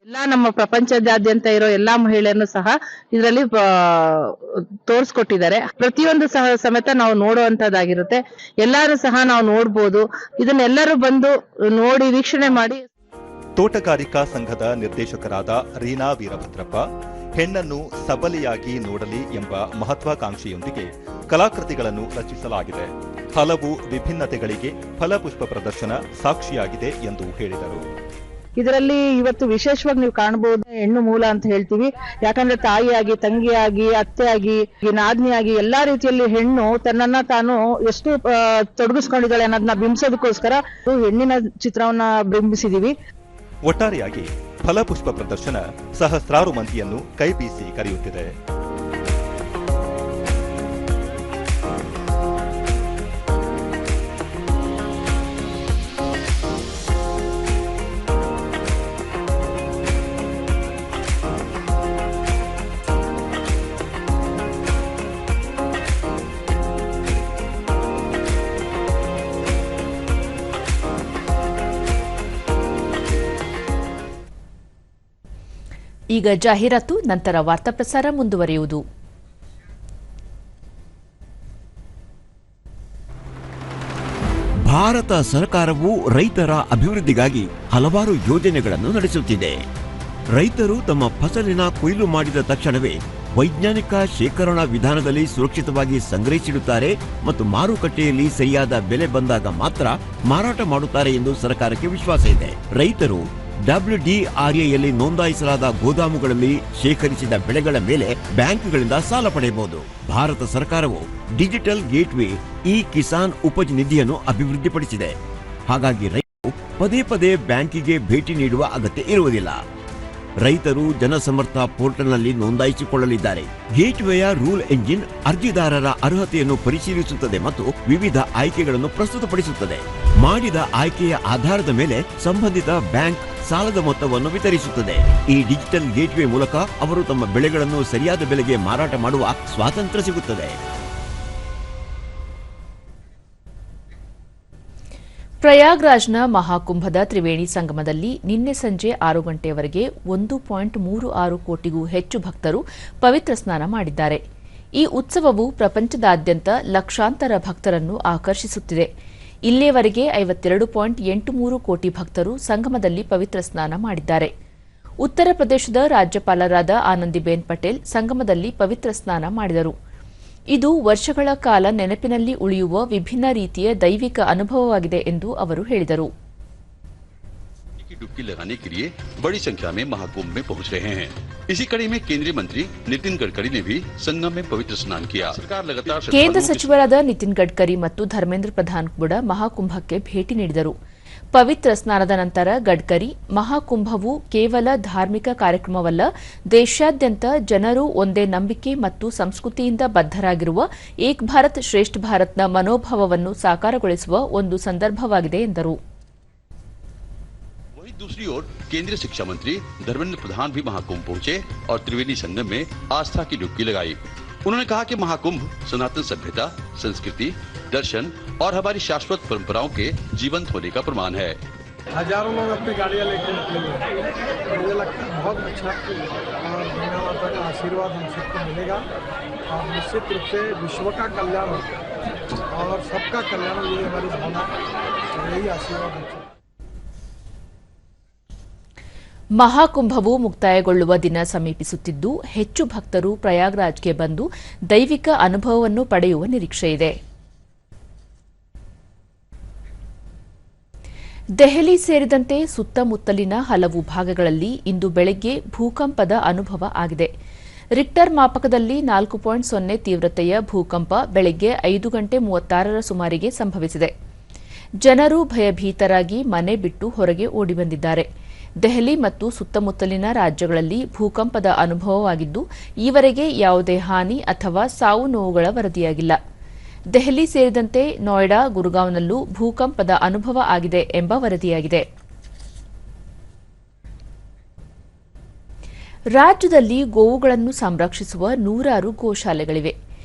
ಎಲ್ಲಾ ನಮ್ಮ ಪ್ರಪಂಚದಾದ್ಯಂತ ಇರೋ ಎಲ್ಲಾ ಮಹಿಳೆಯರನ್ನು ಸಹ ಇದರಲ್ಲಿ ತೋರಿಸ್ಕೊಟ್ಟಿದ್ದಾರೆ. ಪ್ರತಿಯೊಂದು ಸಮೇತ ನಾವು ನೋಡುವಂತದ್ದಾಗಿರುತ್ತೆ. ಎಲ್ಲರೂ ಸಹ ನಾವು ನೋಡ್ಬೋದು. ಇದನ್ನೆಲ್ಲರೂ ಬಂದು ನೋಡಿ ವೀಕ್ಷಣೆ ಮಾಡಿ. ತೋಟಗಾರಿಕಾ ಸಂಘದ ನಿರ್ದೇಶಕರಾದ ರೀನಾ ವೀರಭದ್ರಪ್ಪ ಹೆಣ್ಣನ್ನು ಸಬಲೆಯಾಗಿ ನೋಡಲಿ ಎಂಬ ಮಹತ್ವಾಕಾಂಕ್ಷೆಯೊಂದಿಗೆ ಕಲಾಕೃತಿಗಳನ್ನು ರಚಿಸಲಾಗಿದೆ. ಹಲವು ವಿಭಿನ್ನತೆಗಳಿಗೆ ಫಲಪುಷ್ಪ ಪ್ರದರ್ಶನ ಸಾಕ್ಷಿಯಾಗಿದೆ ಎಂದು ಹೇಳಿದರು. ಇದರಲ್ಲಿ ಇವತ್ತು ವಿಶೇಷವಾಗಿ ನೀವು ಕಾಣಬಹುದು ಹೆಣ್ಣು ಮೂಲ ಅಂತ ಹೇಳ್ತೀವಿ. ಯಾಕಂದ್ರೆ ತಾಯಿಯಾಗಿ, ತಂಗಿಯಾಗಿ, ಅತ್ತೆಯಾಗಿ, ನಾದ್ನಿಯಾಗಿ ಎಲ್ಲಾ ರೀತಿಯಲ್ಲಿ ಹೆಣ್ಣು ತನ್ನನ್ನ ತಾನು ಎಷ್ಟು ತೊಡಗಿಸ್ಕೊಂಡಿದ್ದಾಳೆ ಅನ್ನೋದನ್ನ ಬಿಂಬಿಸೋದಕ್ಕೋಸ್ಕರ ಹೆಣ್ಣಿನ ಚಿತ್ರವನ್ನ ಬಿಂಬಿಸಿದೀವಿ. ಒಟ್ಟಾರೆಯಾಗಿ ಫಲಪುಷ್ಪ ಪ್ರದರ್ಶನ ಸಹಸ್ರಾರು ಮಂದಿಯನ್ನು ಕೈಬೀಸಿ ಕರೆಯುತ್ತಿದೆ. ಈಗ ಜಾಹೀರಾತು, ನಂತರ ವಾರ್ತಾ ಪ್ರಸಾರ ಮುಂದುವರಿಯುವುದು. ಭಾರತ ಸರ್ಕಾರವು ರೈತರ ಅಭಿವೃದ್ಧಿಗಾಗಿ ಹಲವಾರು ಯೋಜನೆಗಳನ್ನು ನಡೆಸುತ್ತಿದೆ. ರೈತರು ತಮ್ಮ ಫಸಲಿನ ಕೊಯ್ಲು ಮಾಡಿದ ತಕ್ಷಣವೇ ವೈಜ್ಞಾನಿಕ ಶೇಖರಣಾ ವಿಧಾನದಲ್ಲಿ ಸುರಕ್ಷಿತವಾಗಿ ಸಂಗ್ರಹಿಸಿಡುತ್ತಾರೆ ಮತ್ತು ಮಾರುಕಟ್ಟೆಯಲ್ಲಿ ಸರಿಯಾದ ಬೆಲೆ ಬಂದಾಗ ಮಾತ್ರ ಮಾರಾಟ ಮಾಡುತ್ತಾರೆ ಎಂದು ಸರ್ಕಾರಕ್ಕೆ ವಿಶ್ವಾಸ ಇದೆ. ರೈತರು WDRAಯಲ್ಲಿ ನೋಂದಾಯಿಸಲಾದ ಗೋದಾಮುಗಳಲ್ಲಿ ಶೇಖರಿಸಿದ ಬೆಳೆಗಳ ಮೇಲೆ ಬ್ಯಾಂಕ್ಗಳಿಂದ ಸಾಲ ಪಡೆಯಬಹುದು. ಭಾರತ ಸರ್ಕಾರವು ಡಿಜಿಟಲ್ ಗೇಟ್ವೇ ಕಿಸಾನ್ ಉಪಜ್ ನಿಧಿಯನ್ನು ಅಭಿವೃದ್ಧಿಪಡಿಸಿದೆ. ಹಾಗಾಗಿ ರೈತರು ಪದೇ ಪದೇ ಬ್ಯಾಂಕಿಗೆ ಭೇಟಿ ನೀಡುವ ಅಗತ್ಯ ಇರುವುದಿಲ್ಲ. ರೈತರು ಜನಸಮರ್ಥ ಪೋರ್ಟಲ್ನಲ್ಲಿ ನೋಂದಾಯಿಸಿಕೊಳ್ಳಲಿದ್ದಾರೆ. ಗೇಟ್ವೇಯ ರೂಲ್ ಎಂಜಿನ್ ಅರ್ಜಿದಾರರ ಅರ್ಹತೆಯನ್ನು ಪರಿಶೀಲಿಸುತ್ತದೆ ಮತ್ತು ವಿವಿಧ ಆಯ್ಕೆಗಳನ್ನು ಪ್ರಸ್ತುತಪಡಿಸುತ್ತದೆ. ಮಾಡಿದ ಆಯ್ಕೆಯ ಆಧಾರದ ಮೇಲೆ ಸಂಬಂಧಿತ ಬ್ಯಾಂಕ್ ಸಾಲದ ಮೊತ್ತವನ್ನು ವಿತರಿಸುತ್ತದೆ. ಈ ಡಿಜಿಟಲ್ ಗೇಟ್ವೇ ಮೂಲಕ ಅವರು ತಮ್ಮ ಬೆಳೆಗಳನ್ನು ಸರಿಯಾದ ಬೆಲೆಗೆ ಮಾರಾಟ ಮಾಡುವ ಸ್ವಾತಂತ್ರ್ಯ ಸಿಗುತ್ತದೆ. ಪ್ರಯಾಗ್ರಾಜ್ನ ಮಹಾಕುಂಭದ ತ್ರಿವೇಣಿ ಸಂಗಮದಲ್ಲಿ ನಿನ್ನೆ ಸಂಜೆ 6 ಗಂಟೆಯವರೆಗೆ 1.36 ಕೋಟಿಗೂ ಹೆಚ್ಚು ಭಕ್ತರು ಪವಿತ್ರ ಸ್ನಾನ ಮಾಡಿದ್ದಾರೆ. ಈ ಉತ್ಸವವು ಪ್ರಪಂಚದಾದ್ಯಂತ ಲಕ್ಷಾಂತರ ಭಕ್ತರನ್ನು ಆಕರ್ಷಿಸುತ್ತಿದೆ. ಇಲ್ಲಿಯವರೆಗೆ 52.83 ಕೋಟಿ ಭಕ್ತರು ಸಂಗಮದಲ್ಲಿ ಪವಿತ್ರ ಸ್ನಾನ ಮಾಡಿದ್ದಾರೆ. ಉತ್ತರ ಪ್ರದೇಶದ ರಾಜ್ಯಪಾಲರಾದ ಆನಂದಿಬೆನ್ ಪಟೇಲ್ ಸಂಗಮದಲ್ಲಿ ಪವಿತ್ರ ಸ್ನಾನ ಮಾಡಿದರು. ಇದು ವರ್ಷಗಳ ಕಾಲ ನೆನಪಿನಲ್ಲಿ ಉಳಿಯುವ ವಿಭಿನ್ನ ರೀತಿಯ ದೈವಿಕ ಅನುಭವವಾಗಿದೆ ಎಂದು ಅವರು ಹೇಳಿದರು. डुबकी लगाने के लिए बड़ी संख्या में महाकुंभ में पहुंच रहे हैं। इसी कड़ी में केंद्रीय मंत्री नितिन गडकरी ने भी संगम में पवित्र स्नान किया। सरकार लगातार ಕೇಂದ್ರ ಸಚಿವರಾದ ನಿತಿನ್ ಗಡ್ಕರಿ ಮತ್ತು ಧರ್ಮೇಂದ್ರ ಪ್ರಧಾನ್ ಕೂಡ ಮಹಾಕುಂಭಕ್ಕೆ ಭೇಟಿ ನೀಡಿದರು. ಪವಿತ್ರ ಸ್ನಾನದ ನಂತರ ಗಡ್ಕರಿ, ಮಹಾಕುಂಭವು ಕೇವಲ ಧಾರ್ಮಿಕ ಕಾರ್ಯಕ್ರಮವಲ್ಲ, ದೇಶಾದ್ಯಂತ ಜನರು ಒಂದೇ ನಂಬಿಕೆ ಮತ್ತು ಸಂಸ್ಕೃತಿಯಿಂದ ಬದ್ಧರಾಗಿರುವ ಏಕ್ ಭಾರತ್ ಶ್ರೇಷ್ಠ ಭಾರತ್ನ ಮನೋಭಾವವನ್ನು ಸಾಕಾರಗೊಳಿಸುವ ಒಂದು ಸಂದರ್ಭವಾಗಿದೆ ಎಂದರು. दूसरी ओर केंद्रीय शिक्षा मंत्री धर्मेंद्र प्रधान भी महाकुंभ पहुंचे और त्रिवेणी संगम में आस्था की डुबकी लगाई। उन्होंने कहा कि महाकुंभ सनातन सभ्यता, संस्कृति, दर्शन और हमारी शाश्वत परंपराओं के जीवंत होने का प्रमाण है। हजारों लोग अपनी गाड़ियाँ लेकर निकलेंगे, मुझे लगता है बहुत अच्छा और गंगा माता का आशीर्वाद हम सबको मिलेगा और निश्चित रूप से विश्व का कल्याण होगा और सबका कल्याण हो, ये हमारी भावना, यही आशीर्वाद है। ಮಹಾಕುಂಭವು ಮುಕ್ತಾಯಗೊಳ್ಳುವ ದಿನ ಸಮೀಪಿಸುತ್ತಿದ್ದು ಹೆಚ್ಚು ಭಕ್ತರು ಪ್ರಯಾಗ್ರಾಜ್ಗೆ ಬಂದು ದೈವಿಕ ಅನುಭವವನ್ನು ಪಡೆಯುವ ನಿರೀಕ್ಷೆಯಿದೆ. ದೆಹಲಿ ಸೇರಿದಂತೆ ಸುತ್ತಮುತ್ತಲಿನ ಹಲವು ಭಾಗಗಳಲ್ಲಿ ಇಂದು ಬೆಳಗ್ಗೆ ಭೂಕಂಪದ ಅನುಭವ ಆಗಿದೆ. ರಿಕ್ಟರ್ ಮಾಪಕದಲ್ಲಿ 4.0 ತೀವ್ರತೆಯ ಭೂಕಂಪ ಬೆಳಗ್ಗೆ 5:36 ಸುಮಾರಿಗೆ ಸಂಭವಿಸಿದೆ. ಜನರು ಭಯಭೀತರಾಗಿ ಮನೆ ಬಿಟ್ಟು ಹೊರಗೆ ಓಡಿಬಂದಿದ್ದಾರೆ. ದೆಹಲಿ ಮತ್ತು ಸುತ್ತಮುತ್ತಲಿನ ರಾಜ್ಯಗಳಲ್ಲಿ ಭೂಕಂಪದ ಅನುಭವವಾಗಿದ್ದು ಈವರೆಗೆ ಯಾವುದೇ ಹಾನಿ ಅಥವಾ ಸಾವು ನೋವುಗಳ ವರದಿಯಾಗಿಲ್ಲ. ದೆಹಲಿ ಸೇರಿದಂತೆ ನೋಯ್ಡಾ, ಗುರುಗಾಂವ್ನಲ್ಲೂ ಭೂಕಂಪದ ಅನುಭವ ಆಗಿದೆ ಎಂಬ ವರದಿಯಾಗಿದೆ. ರಾಜ್ಯದಲ್ಲಿ ಗೋವುಗಳನ್ನು ಸಂರಕ್ಷಿಸುವ 100 ಗೋಶಾಲೆಗಳಿವೆ.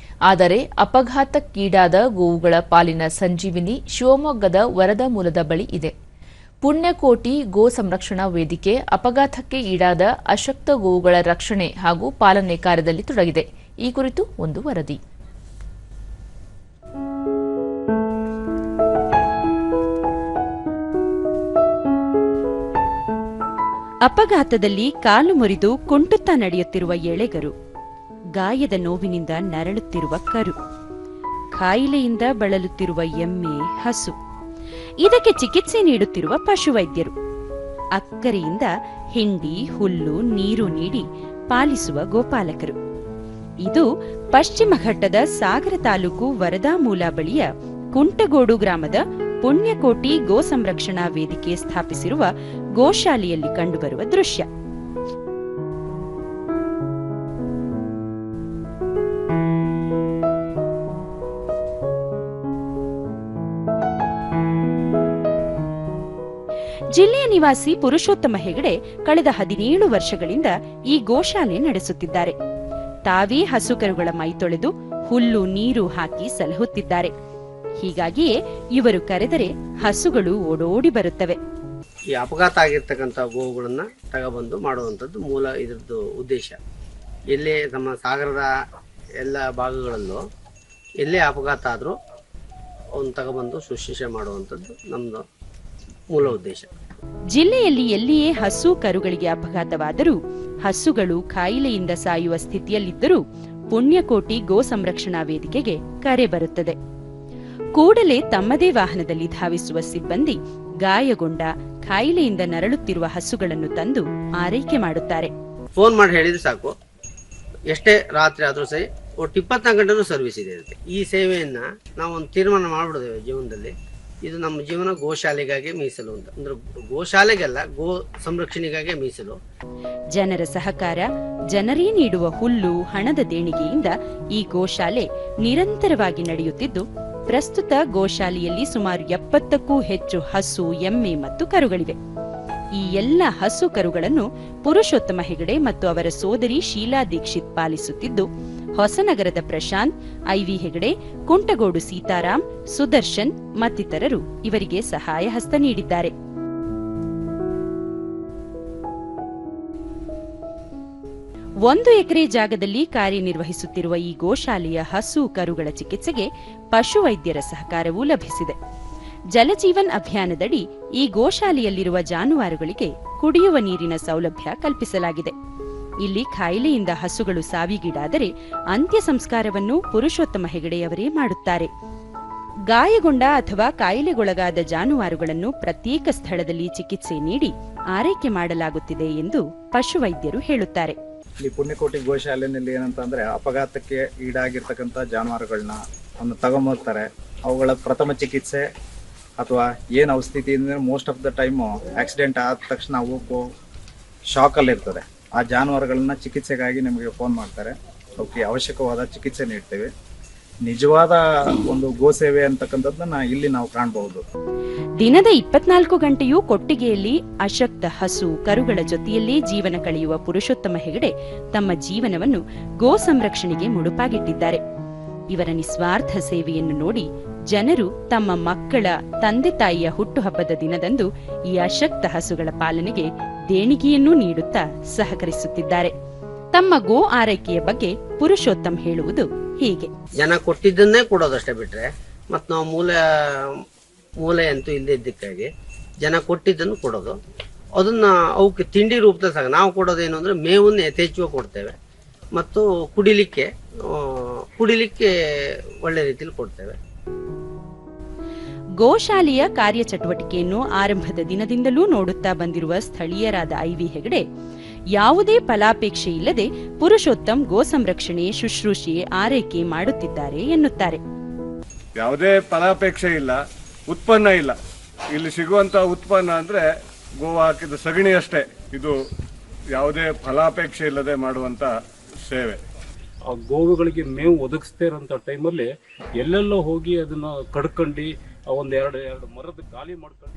ಆದರೆ ಅಪಘಾತಕ್ಕೀಡಾದ ಗೋವುಗಳ ಪಾಲಿನ ಸಂಜೀವಿನಿ ಶಿವಮೊಗ್ಗದ ವರದಮೂಲದ ಬಳಿ ಇದೆ. ಪುಣ್ಯಕೋಟಿ ಗೋ ಸಂರಕ್ಷಣಾ ವೇದಿಕೆ ಅಪಘಾತಕ್ಕೆ ಈಡಾದ ಅಶಕ್ತ ಗೋವುಗಳ ರಕ್ಷಣೆ ಹಾಗೂ ಪಾಲನೆ ಕಾರ್ಯದಲ್ಲಿ ತೊಡಗಿದೆ. ಈ ಕುರಿತು ಒಂದು ವರದಿ. ಅಪಘಾತದಲ್ಲಿ ಕಾಲು ಮುರಿದು ಕುಂಟುತ್ತಾ ನಡೆಯುತ್ತಿರುವ ಎಳೆಗರು, ಗಾಯದ ನೋವಿನಿಂದ ನರಳುತ್ತಿರುವ ಕರು, ಕಾಯಿಲೆಯಿಂದ ಬಳಲುತ್ತಿರುವ ಎಮ್ಮೆ, ಹಸು, ಇದಕ್ಕೆ ಚಿಕಿತ್ಸೆ ನೀಡುತ್ತಿರುವ ಪಶುವೈದ್ಯರು, ಅಕ್ಕರೆಯಿಂದ ಹಿಂಡಿ, ಹುಲ್ಲು, ನೀರು ನೀಡಿ ಪಾಲಿಸುವ ಗೋಪಾಲಕರು. ಇದು ಪಶ್ಚಿಮ ಘಟ್ಟದ ಸಾಗರ ತಾಲೂಕು ವರದಾಮೂಲ ಬಳಿಯ ಕುಂಟಗೋಡು ಗ್ರಾಮದ ಪುಣ್ಯಕೋಟಿ ಗೋ ಸಂರಕ್ಷಣಾ ವೇದಿಕೆ ಸ್ಥಾಪಿಸಿರುವ ಗೋಶಾಲೆಯಲ್ಲಿ ಕಂಡುಬರುವ ದೃಶ್ಯ. ಜಿಲ್ಲೆಯ ನಿವಾಸಿ ಪುರುಷೋತ್ತಮ ಹೆಗಡೆ ಕಳೆದ 17 ವರ್ಷಗಳಿಂದ ಈ ಗೋಶಾಲೆ ನಡೆಸುತ್ತಿದ್ದಾರೆ. ತಾವೇ ಹಸುಕರುಗಳ ಮೈ ತೊಳೆದು ಹುಲ್ಲು ನೀರು ಹಾಕಿ ಸಲಹುತ್ತಿದ್ದಾರೆ. ಹೀಗಾಗಿಯೇ ಇವರು ಕರೆದರೆ ಹಸುಗಳು ಓಡೋಡಿ ಬರುತ್ತವೆ. ಈ ಅಪಘಾತ ಆಗಿರ್ತಕ್ಕಂಥ ಗೋವುಗಳನ್ನ ತಗೊಬಂದು ಮಾಡುವಂಥದ್ದು ಮೂಲ ಇದರದ್ದು ಉದ್ದೇಶ. ಎಲ್ಲೇ ನಮ್ಮ ಸಾಗರದ ಎಲ್ಲ ಭಾಗಗಳಲ್ಲೂ ಎಲ್ಲೇ ಅಪಘಾತ ಆದರೂ ಅವನ್ನ ತಗೊಬಂದು ಶುಶ್ರೂಷೆ ಮಾಡುವಂಥದ್ದು ನಮ್ಮದು ಮೂಲ ಉದ್ದೇಶ. ಜಿಲ್ಲೆಯಲ್ಲಿ ಎಲ್ಲಿಯೇ ಹಸು ಕರುಗಳಿಗೆ ಅಪಘಾತವಾದರೂ ಹಸುಗಳು ಕಾಯಿಲೆಯಿಂದ ಸಾಯುವ ಸ್ಥಿತಿಯಲ್ಲಿದ್ದರೂ ಪುಣ್ಯಕೋಟಿ ಗೋ ಸಂರಕ್ಷಣಾ ವೇದಿಕೆಗೆ ಕರೆ ಬರುತ್ತದೆ. ಕೂಡಲೇ ತಮ್ಮದೇ ವಾಹನದಲ್ಲಿ ಧಾವಿಸುವ ಸಿಬ್ಬಂದಿ ಗಾಯಗೊಂಡ, ಕಾಯಿಲೆಯಿಂದ ನರಳುತ್ತಿರುವ ಹಸುಗಳನ್ನು ತಂದು ಆರೈಕೆ ಮಾಡುತ್ತಾರೆ. ಫೋನ್ ಮಾಡಿ ಹೇಳಿದ್ರೆ ಸಾಕು, ಎಷ್ಟೇ ರಾತ್ರಿ ಆದರೂ ಸರಿ, ಒಟ್ಟು 24 ಗಂಟೆನೂ ಸರ್ವಿಸ್ ಇದೆ. ಈ ಸೇವೆಯನ್ನ ನಾವು ಒಂದು ತೀರ್ಮಾನ ಮಾಡ್ಬಿಡ್ತೇವೆ ಜೀವನದಲ್ಲಿ, ಇದು ನಮ್ಮ ಜೀವನ ಗೋಶಾಲೆಗಾಗಿ ಮೀಸಲು ಅಂತ. ಅಂದ್ರೆ ಗೋಶಾಲೆಗೆಲ್ಲ, ಗೋ ಸಂರಕ್ಷಣೆಗಾಗಿ ಮೀಸಲು. ಜನರ ಸಹಕಾರ, ಜನರೇ ನೀಡುವ ಹುಲ್ಲು, ಹಣದ ದೇಣಿಗೆಯಿಂದ ಈ ಗೋಶಾಲೆ ನಿರಂತರವಾಗಿ ನಡೆಯುತ್ತಿದ್ದು ಪ್ರಸ್ತುತ ಗೋಶಾಲೆಯಲ್ಲಿ ಸುಮಾರು 70ಕ್ಕೂ ಹೆಚ್ಚು ಹಸು, ಎಮ್ಮೆ ಮತ್ತು ಕರುಗಳಿವೆ. ಈ ಎಲ್ಲ ಹಸು ಕರುಗಳನ್ನು ಪುರುಷೋತ್ತಮ ಹೆಗಡೆ ಮತ್ತು ಅವರ ಸೋದರಿ ಶೀಲಾ ದೀಕ್ಷಿತ್ ಪಾಲಿಸುತ್ತಿದ್ದು, ಹೊಸನಗರದ ಪ್ರಶಾಂತ್, ಐವಿ ಹೆಗಡೆ, ಕುಂಟಗೋಡು ಸೀತಾರಾಮ್, ಸುದರ್ಶನ್ ಮತ್ತಿತರರು ಇವರಿಗೆ ಸಹಾಯ ಹಸ್ತ ನೀಡಿದ್ದಾರೆ. ಒಂದು ಎಕರೆ ಜಾಗದಲ್ಲಿ ಕಾರ್ಯನಿರ್ವಹಿಸುತ್ತಿರುವ ಈ ಗೋಶಾಲೆಯ ಹಸು ಕರುಗಳ ಚಿಕಿತ್ಸೆಗೆ ಪಶುವೈದ್ಯರ ಸಹಕಾರವೂ ಲಭಿಸಿದೆ. ಜಲಜೀವನ್ ಅಭಿಯಾನದಡಿ ಈ ಗೋಶಾಲೆಯಲ್ಲಿರುವ ಜಾನುವಾರುಗಳಿಗೆ ಕುಡಿಯುವ ನೀರಿನ ಸೌಲಭ್ಯ ಕಲ್ಪಿಸಲಾಗಿದೆ. ಇಲ್ಲಿ ಕಾಯಿಲೆಯಿಂದ ಹಸುಗಳು ಸಾವಿಗೀಡಾದರೆ ಅಂತ್ಯ ಸಂಸ್ಕಾರವನ್ನು ಪುರುಷೋತ್ತಮ ಹೆಗಡೆಯವರೇ ಮಾಡುತ್ತಾರೆ. ಗಾಯಗೊಂಡ ಅಥವಾ ಕಾಯಿಲೆಗೊಳಗಾದ ಜಾನುವಾರುಗಳನ್ನು ಪ್ರತ್ಯೇಕ ಸ್ಥಳದಲ್ಲಿ ಚಿಕಿತ್ಸೆ ನೀಡಿ ಆರೈಕೆ ಮಾಡಲಾಗುತ್ತಿದೆ ಎಂದು ಪಶುವೈದ್ಯರು ಹೇಳುತ್ತಾರೆ. ಇಲ್ಲಿ ಪುಣ್ಯಕೋಟಿ ಗೋಶಾಲೆಯಲ್ಲಿ ಏನಂತ ಅಂದ್ರೆ, ಅಪಘಾತಕ್ಕೆ ಈಡಾಗಿರ್ತಕ್ಕಂಥ ಜಾನುವಾರುಗಳನ್ನ ತಗೊಂಬರ್ತಾರೆ. ಅವುಗಳ ಪ್ರಥಮ ಚಿಕಿತ್ಸೆ ಅಥವಾ ಏನು ಅವಸ್ಥಿತಿ ಅಂದರೆ, most of the time accident ಆದ ತಕ್ಷಣ ಅವಕ್ಕೂ ಶಾಕಲ್ಲಿ ಇರ್ತದೆ. ಆ ಜಾನುವಾರುಗಳನ್ನ ಚಿಕಿತ್ಸೆಗಾಗಿ ನಿಮಗೆ ಫೋನ್ ಮಾಡ್ತಾರೆ. ಅವಕ್ಕೆ ಅವಶ್ಯಕವಾದ ಚಿಕಿತ್ಸೆ ನೀಡ್ತೇವೆ. ನಿಜವಾದ ಒಂದು ಗೋಸೇವೆ ಅಂತಕ್ಕಂಥದ್ದನ್ನ ಇಲ್ಲಿ ನಾವು ಕಾಣಬಹುದು. ದಿನದ 24 ಗಂಟೆಯೂ ಕೊಟ್ಟಿಗೆಯಲ್ಲಿ ಅಶಕ್ತ ಹಸು ಕರುಗಳ ಜೊತೆಯಲ್ಲೇ ಜೀವನ ಕಳೆಯುವ ಪುರುಷೋತ್ತಮ ಹೆಗಡೆ ತಮ್ಮ ಜೀವನವನ್ನು ಗೋ ಸಂರಕ್ಷಣೆಗೆ ಮುಡುಪಾಗಿಟ್ಟಿದ್ದಾರೆ. ಇವರ ನಿಸ್ವಾರ್ಥ ಸೇವೆಯನ್ನು ನೋಡಿ ಜನರು ತಮ್ಮ ಮಕ್ಕಳ ತಂದೆ ತಾಯಿಯ ಹುಟ್ಟುಹಬ್ಬದ ದಿನದಂದು ಈ ಅಶಕ್ತ ಹಸುಗಳ ಪಾಲನೆಗೆ ದೇಣಿಗೆಯನ್ನೂ ನೀಡುತ್ತಾ ಸಹಕರಿಸುತ್ತಿದ್ದಾರೆ. ತಮ್ಮ ಗೋ ಆರೈಕೆಯ ಬಗ್ಗೆ ಪುರುಷೋತ್ತಮ್ ಹೇಳುವುದು ಹೀಗೆ. ಜನ ಕೊಟ್ಟಿದ್ದನ್ನೇ ಕೊಡೋದಷ್ಟೇ ಬಿಟ್ರೆ ಮತ್ತು ನಾವು ಮೂಲೆ ಅಂತೂ ಇಲ್ಲದೆ ಇದ್ದಕ್ಕಾಗಿ ಜನ ಕೊಟ್ಟಿದ್ದನ್ನು ಕೊಡೋದು. ಅದನ್ನ ಅವಕ್ಕೆ ತಿಂಡಿ ರೂಪದಲ್ಲಿ ಸಾಕು. ನಾವು ಕೊಡೋದೇನು ಅಂದ್ರೆ ಮೇವನ್ನು ಯಥೇಚ್ಛವಾಗಿ ಕೊಡ್ತೇವೆ ಮತ್ತು ಕುಡಿಲಿಕ್ಕೆ ಒಳ್ಳೆ ರೀತಿಯಲ್ಲಿ ಕೊಡ್ತೇವೆ. ಗೋಶಾಲೆಯ ಕಾರ್ಯಚಟುವಟಿಕೆಯನ್ನು ಆರಂಭದ ದಿನದಿಂದಲೂ ನೋಡುತ್ತಾ ಬಂದಿರುವ ಸ್ಥಳೀಯರಾದ ಐವಿ ಹೆಗಡೆ ಯಾವುದೇ ಫಲಾಪೇಕ್ಷೆ ಇಲ್ಲದೆ ಪುರುಷೋತ್ತಮ್ ಗೋ ಸಂರಕ್ಷಣೆ ಶುಶ್ರೂಷೆ ಆರೈಕೆ ಮಾಡುತ್ತಿದ್ದಾರೆ ಎನ್ನುತ್ತಾರೆ. ಯಾವುದೇ ಫಲಾಪೇಕ್ಷೆ ಇಲ್ಲ, ಉತ್ಪನ್ನ ಇಲ್ಲ. ಇಲ್ಲಿ ಸಿಗುವಂತ ಉತ್ಪನ್ನ ಅಂದ್ರೆ ಗೋವಾ ಹಾಕಿದ ಸಗಣಿ ಅಷ್ಟೇ. ಇದು ಯಾವುದೇ ಫಲಾಪೇಕ್ಷೆ ಇಲ್ಲದೆ ಮಾಡುವಂತ ಸೇವೆ. ಆ ಗೋವುಗಳಿಗೆ ಮೇವು ಒದಗಿಸ್ತಾ ಇರೋಂಥ ಟೈಮಲ್ಲಿ ಎಲ್ಲೆಲ್ಲೋ ಹೋಗಿ ಅದನ್ನ ಕಡ್ಕೊಂಡು ಒಂದೆರಡು ಮರದ ಗಾಲಿ ಮಾಡ್ಕೊಂಡು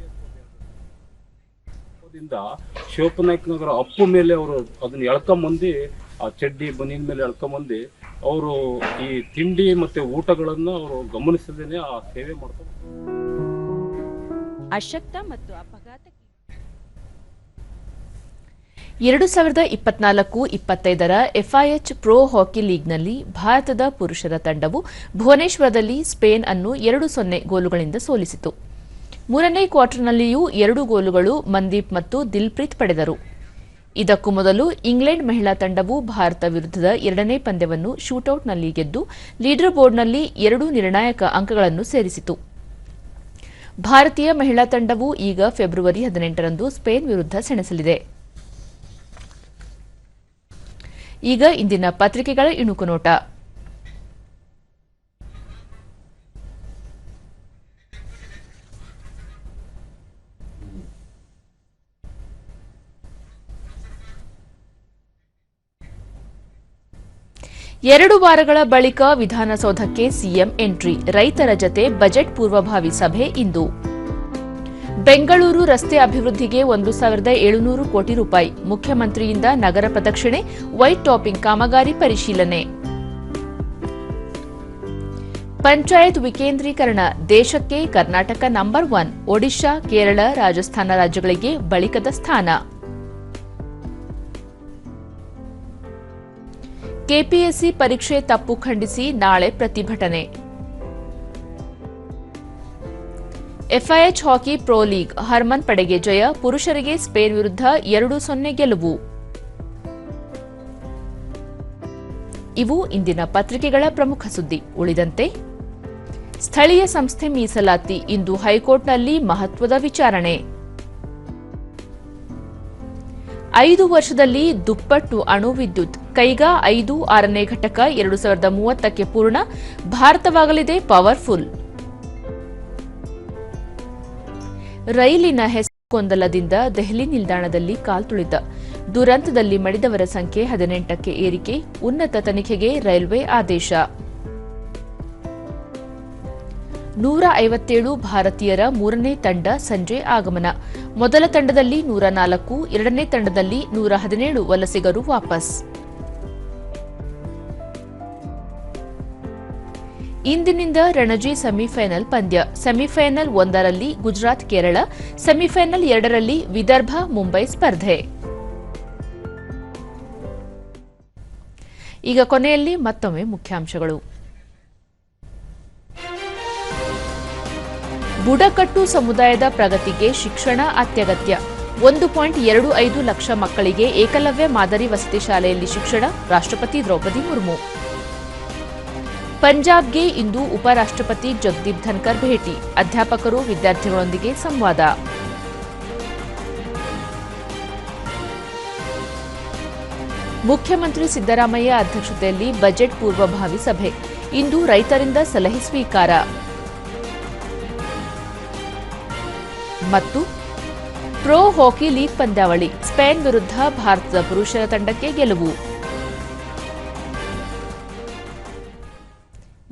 ಶಿವಪ್ಪನಾಯಕನಗರ ಅಪ್ಪು ಮೇಲೆ ಅವರು ಅದನ್ನ ಎಳ್ಕೊಂಬಂದು ಆ ಚಡ್ಡಿ ಬನೀನ್ ಮೇಲೆ ಎಳ್ಕೊಂಬಂದು ಅವರು ಈ ತಿಂಡಿ ಮತ್ತೆ ಊಟಗಳನ್ನು ಅವರು ಗಮನಿಸದೇನೆ ಆ ಸೇವೆ ಮಾಡ್ತಾರೆ. ಅಶಕ್ತ ಮತ್ತು ಅಪಘಾತ 2024-25ರ FIH ಪ್ರೊ ಹಾಕಿ ಲೀಗ್ನಲ್ಲಿ ಭಾರತದ ಪುರುಷರ ತಂಡವು ಭುವನೇಶ್ವರದಲ್ಲಿ ಸ್ಪೇನ್ ಅನ್ನು 2-0 ಗೋಲುಗಳಿಂದ ಸೋಲಿಸಿತು. ಮೂರನೇ ಕ್ವಾರ್ಟರ್ನಲ್ಲಿಯೂ 2 ಗೋಲುಗಳು ಮನ್ದೀಪ್ ಮತ್ತು ದಿಲ್ಪ್ರೀತ್ ಪಡೆದರು. ಇದಕ್ಕೂ ಮೊದಲು ಇಂಗ್ಲೆಂಡ್ ಮಹಿಳಾ ತಂಡವು ಭಾರತ ವಿರುದ್ಧದ 2ನೇ ಪಂದ್ಯವನ್ನು ಶೂಟೌಟ್ನಲ್ಲಿ ಗೆದ್ದು ಲೀಡರ್ ಬೋರ್ಡ್ನಲ್ಲಿ 2 ನಿರ್ಣಾಯಕ ಅಂಕಗಳನ್ನು ಸೇರಿಸಿತು. ಭಾರತೀಯ ಮಹಿಳಾ ತಂಡವು ಈಗ ಫೆಬ್ರವರಿ 18ರಂದು ಸ್ಪೇನ್ ವಿರುದ್ಧ ಸೆಣಸಲಿದೆ. ಈಗ ಇಂದಿನ ಪತ್ರಿಕೆಗಳ ಇಣುಕು ನೋಟ. ಎರಡು ವಾರಗಳ ಬಳಿಕ ವಿಧಾನಸೌಧಕ್ಕೆ ಸಿಎಂ ಎಂಟ್ರಿ, ರೈತರ ಜತೆ ಬಜೆಟ್ ಪೂರ್ವಭಾವಿ ಸಭೆ ಇಂದು. ಬೆಂಗಳೂರು ರಸ್ತೆ ಅಭಿವೃದ್ಧಿಗೆ 1,700 ಕೋಟಿ ರೂಪಾಯಿ, ಮುಖ್ಯಮಂತ್ರಿಯಿಂದ ನಗರ ಪ್ರದಕ್ಷಿಣೆ, ವೈಟ್ ಟಾಪಿಂಗ್ ಕಾಮಗಾರಿ ಪರಿಶೀಲನೆ. ಪಂಚಾಯತ್ ವಿಕೇಂದ್ರೀಕರಣ, ದೇಶಕ್ಕೆ ಕರ್ನಾಟಕ ನಂಬರ್ 1, ಒಡಿಶಾ, ಕೇರಳ, ರಾಜಸ್ಥಾನ ರಾಜ್ಯಗಳಿಗೆ ಬಳಿಕದ ಸ್ಥಾನ. ಕೆಪಿಎಸ್ಸಿ ಪರೀಕ್ಷೆ ತಪ್ಪು ಖಂಡಿಸಿ ನಾಳೆ ಪ್ರತಿಭಟನೆ. FIH ಹಾಕಿ ಪ್ರೊ ಲೀಗ್, ಹರ್ಮನ್ ಪಡೆಗೆ ಜಯ, ಪುರುಷರಿಗೆ ಸ್ಪೇನ್ ವಿರುದ್ಧ 2-0 ಗೆಲುವು. ಇವು ಇಂದಿನ ಪತ್ರಿಕೆಗಳ ಪ್ರಮುಖ ಸುದ್ದಿ. ಉಳಿದಂತೆ ಸ್ಥಳೀಯ ಸಂಸ್ಥೆ ಮೀಸಲಾತಿ, ಇಂದು ಹೈಕೋರ್ಟ್ನಲ್ಲಿ ಮಹತ್ವದ ವಿಚಾರಣೆ. 5 ವರ್ಷದಲ್ಲಿ ದುಪ್ಪಟ್ಟು ಅಣು ವಿದ್ಯುತ್, ಕೈಗಾ 5, 6ನೇ ಘಟಕ 2030ಕ್ಕೆ ಪೂರ್ಣ, ಭಾರತವಾಗಲಿದೆ ಪವರ್ಫುಲ್. ರೈಲಿನ ಹೆಸರು ಗೊಂದಲದಿಂದ ದೆಹಲಿ ನಿಲ್ದಾಣದಲ್ಲಿ ಕಾಲ್ತುಳಿತ, ದುರಂತದಲ್ಲಿ ಮಡಿದವರ ಸಂಖ್ಯೆ 18ಕ್ಕೆ ಏರಿಕೆ, ಉನ್ನತ ತನಿಖೆಗೆ ರೈಲ್ವೆ ಆದೇಶ. 157 ಭಾರತೀಯರ 3ನೇ ತಂಡ ಸಂಜೆ ಆಗಮನ, ಮೊದಲ ತಂಡದಲ್ಲಿ 104, 2ನೇ ತಂಡದಲ್ಲಿ 117 ವಲಸಿಗರು ವಾಪಸ್. ಇಂದಿನಿಂದ ರಣಜಿ ಸೆಮಿಫೈನಲ್ ಪಂದ್ಯ, ಸೆಮಿಫೈನಲ್ 1ರಲ್ಲಿ ಗುಜರಾತ್ ಕೇರಳ, ಸೆಮಿಫೈನಲ್ 2ರಲ್ಲಿ ವಿದರ್ಭ ಮುಂಬೈ ಸ್ಪರ್ಧೆ. ಈಗ ಕೊನೆಯಲ್ಲಿ ಮತ್ತೊಮ್ಮೆ ಮುಖ್ಯಾಂಶಗಳು. ಬುಡಕಟ್ಟು ಸಮುದಾಯದ ಪ್ರಗತಿಗೆ ಶಿಕ್ಷಣ ಅತ್ಯಗತ್ಯ, 1.25 ಲಕ್ಷ ಮಕ್ಕಳಿಗೆ ಏಕಲವ್ಯ ಮಾದರಿ ವಸತಿ ಶಾಲೆಯಲ್ಲಿ ಶಿಕ್ಷಣ, ರಾಷ್ಟ್ರಪತಿ ದ್ರೌಪದಿ ಮುರ್ಮು. ಪಂಜಾಬ್ಗೆ ಇಂದು ಉಪರಾಷ್ಟ್ರಪತಿ ಜಗದೀಪ್ ಧನ್ಕರ್ ಭೇಟಿ, ಅಧ್ಯಾಪಕರು ವಿದ್ಯಾರ್ಥಿಗಳೊಂದಿಗೆ ಸಂವಾದ. ಮುಖ್ಯಮಂತ್ರಿ ಸಿದ್ದರಾಮಯ್ಯ ಅಧ್ಯಕ್ಷತೆಯಲ್ಲಿ ಬಜೆಟ್ ಪೂರ್ವಭಾವಿ ಸಭೆ, ಇಂದು ರೈತರಿಂದ ಸಲಹೆ ಸ್ವೀಕಾರ. ಮತ್ತು ಪ್ರೊ ಹಾಕಿ ಲೀಗ್ ಪಂದ್ಯಾವಳಿ, ಸ್ಪೇನ್ ವಿರುದ್ಧ ಭಾರತದ ಪುರುಷರ ತಂಡಕ್ಕೆ ಗೆಲುವು.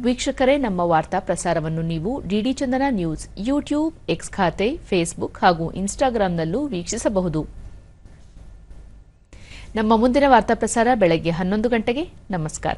ವೀಕ್ಷಕರೇ, ನಮ್ಮ ವಾರ್ತಾ ಪ್ರಸಾರವನ್ನು ನೀವು ಡಿಡಿ ಚಂದನ ನ್ಯೂಸ್ ಯೂಟ್ಯೂಬ್, ಎಕ್ಸ್ ಖಾತೆ, ಫೇಸ್ಬುಕ್ ಹಾಗೂ ಇನ್ಸ್ಟಾಗ್ರಾಂನಲ್ಲೂ ವೀಕ್ಷಿಸಬಹುದು. ನಮ್ಮ ಮುಂದಿನ ವಾರ್ತಾ ಪ್ರಸಾರ ಬೆಳಗ್ಗೆ 11 ಗಂಟೆಗೆ. ನಮಸ್ಕಾರ.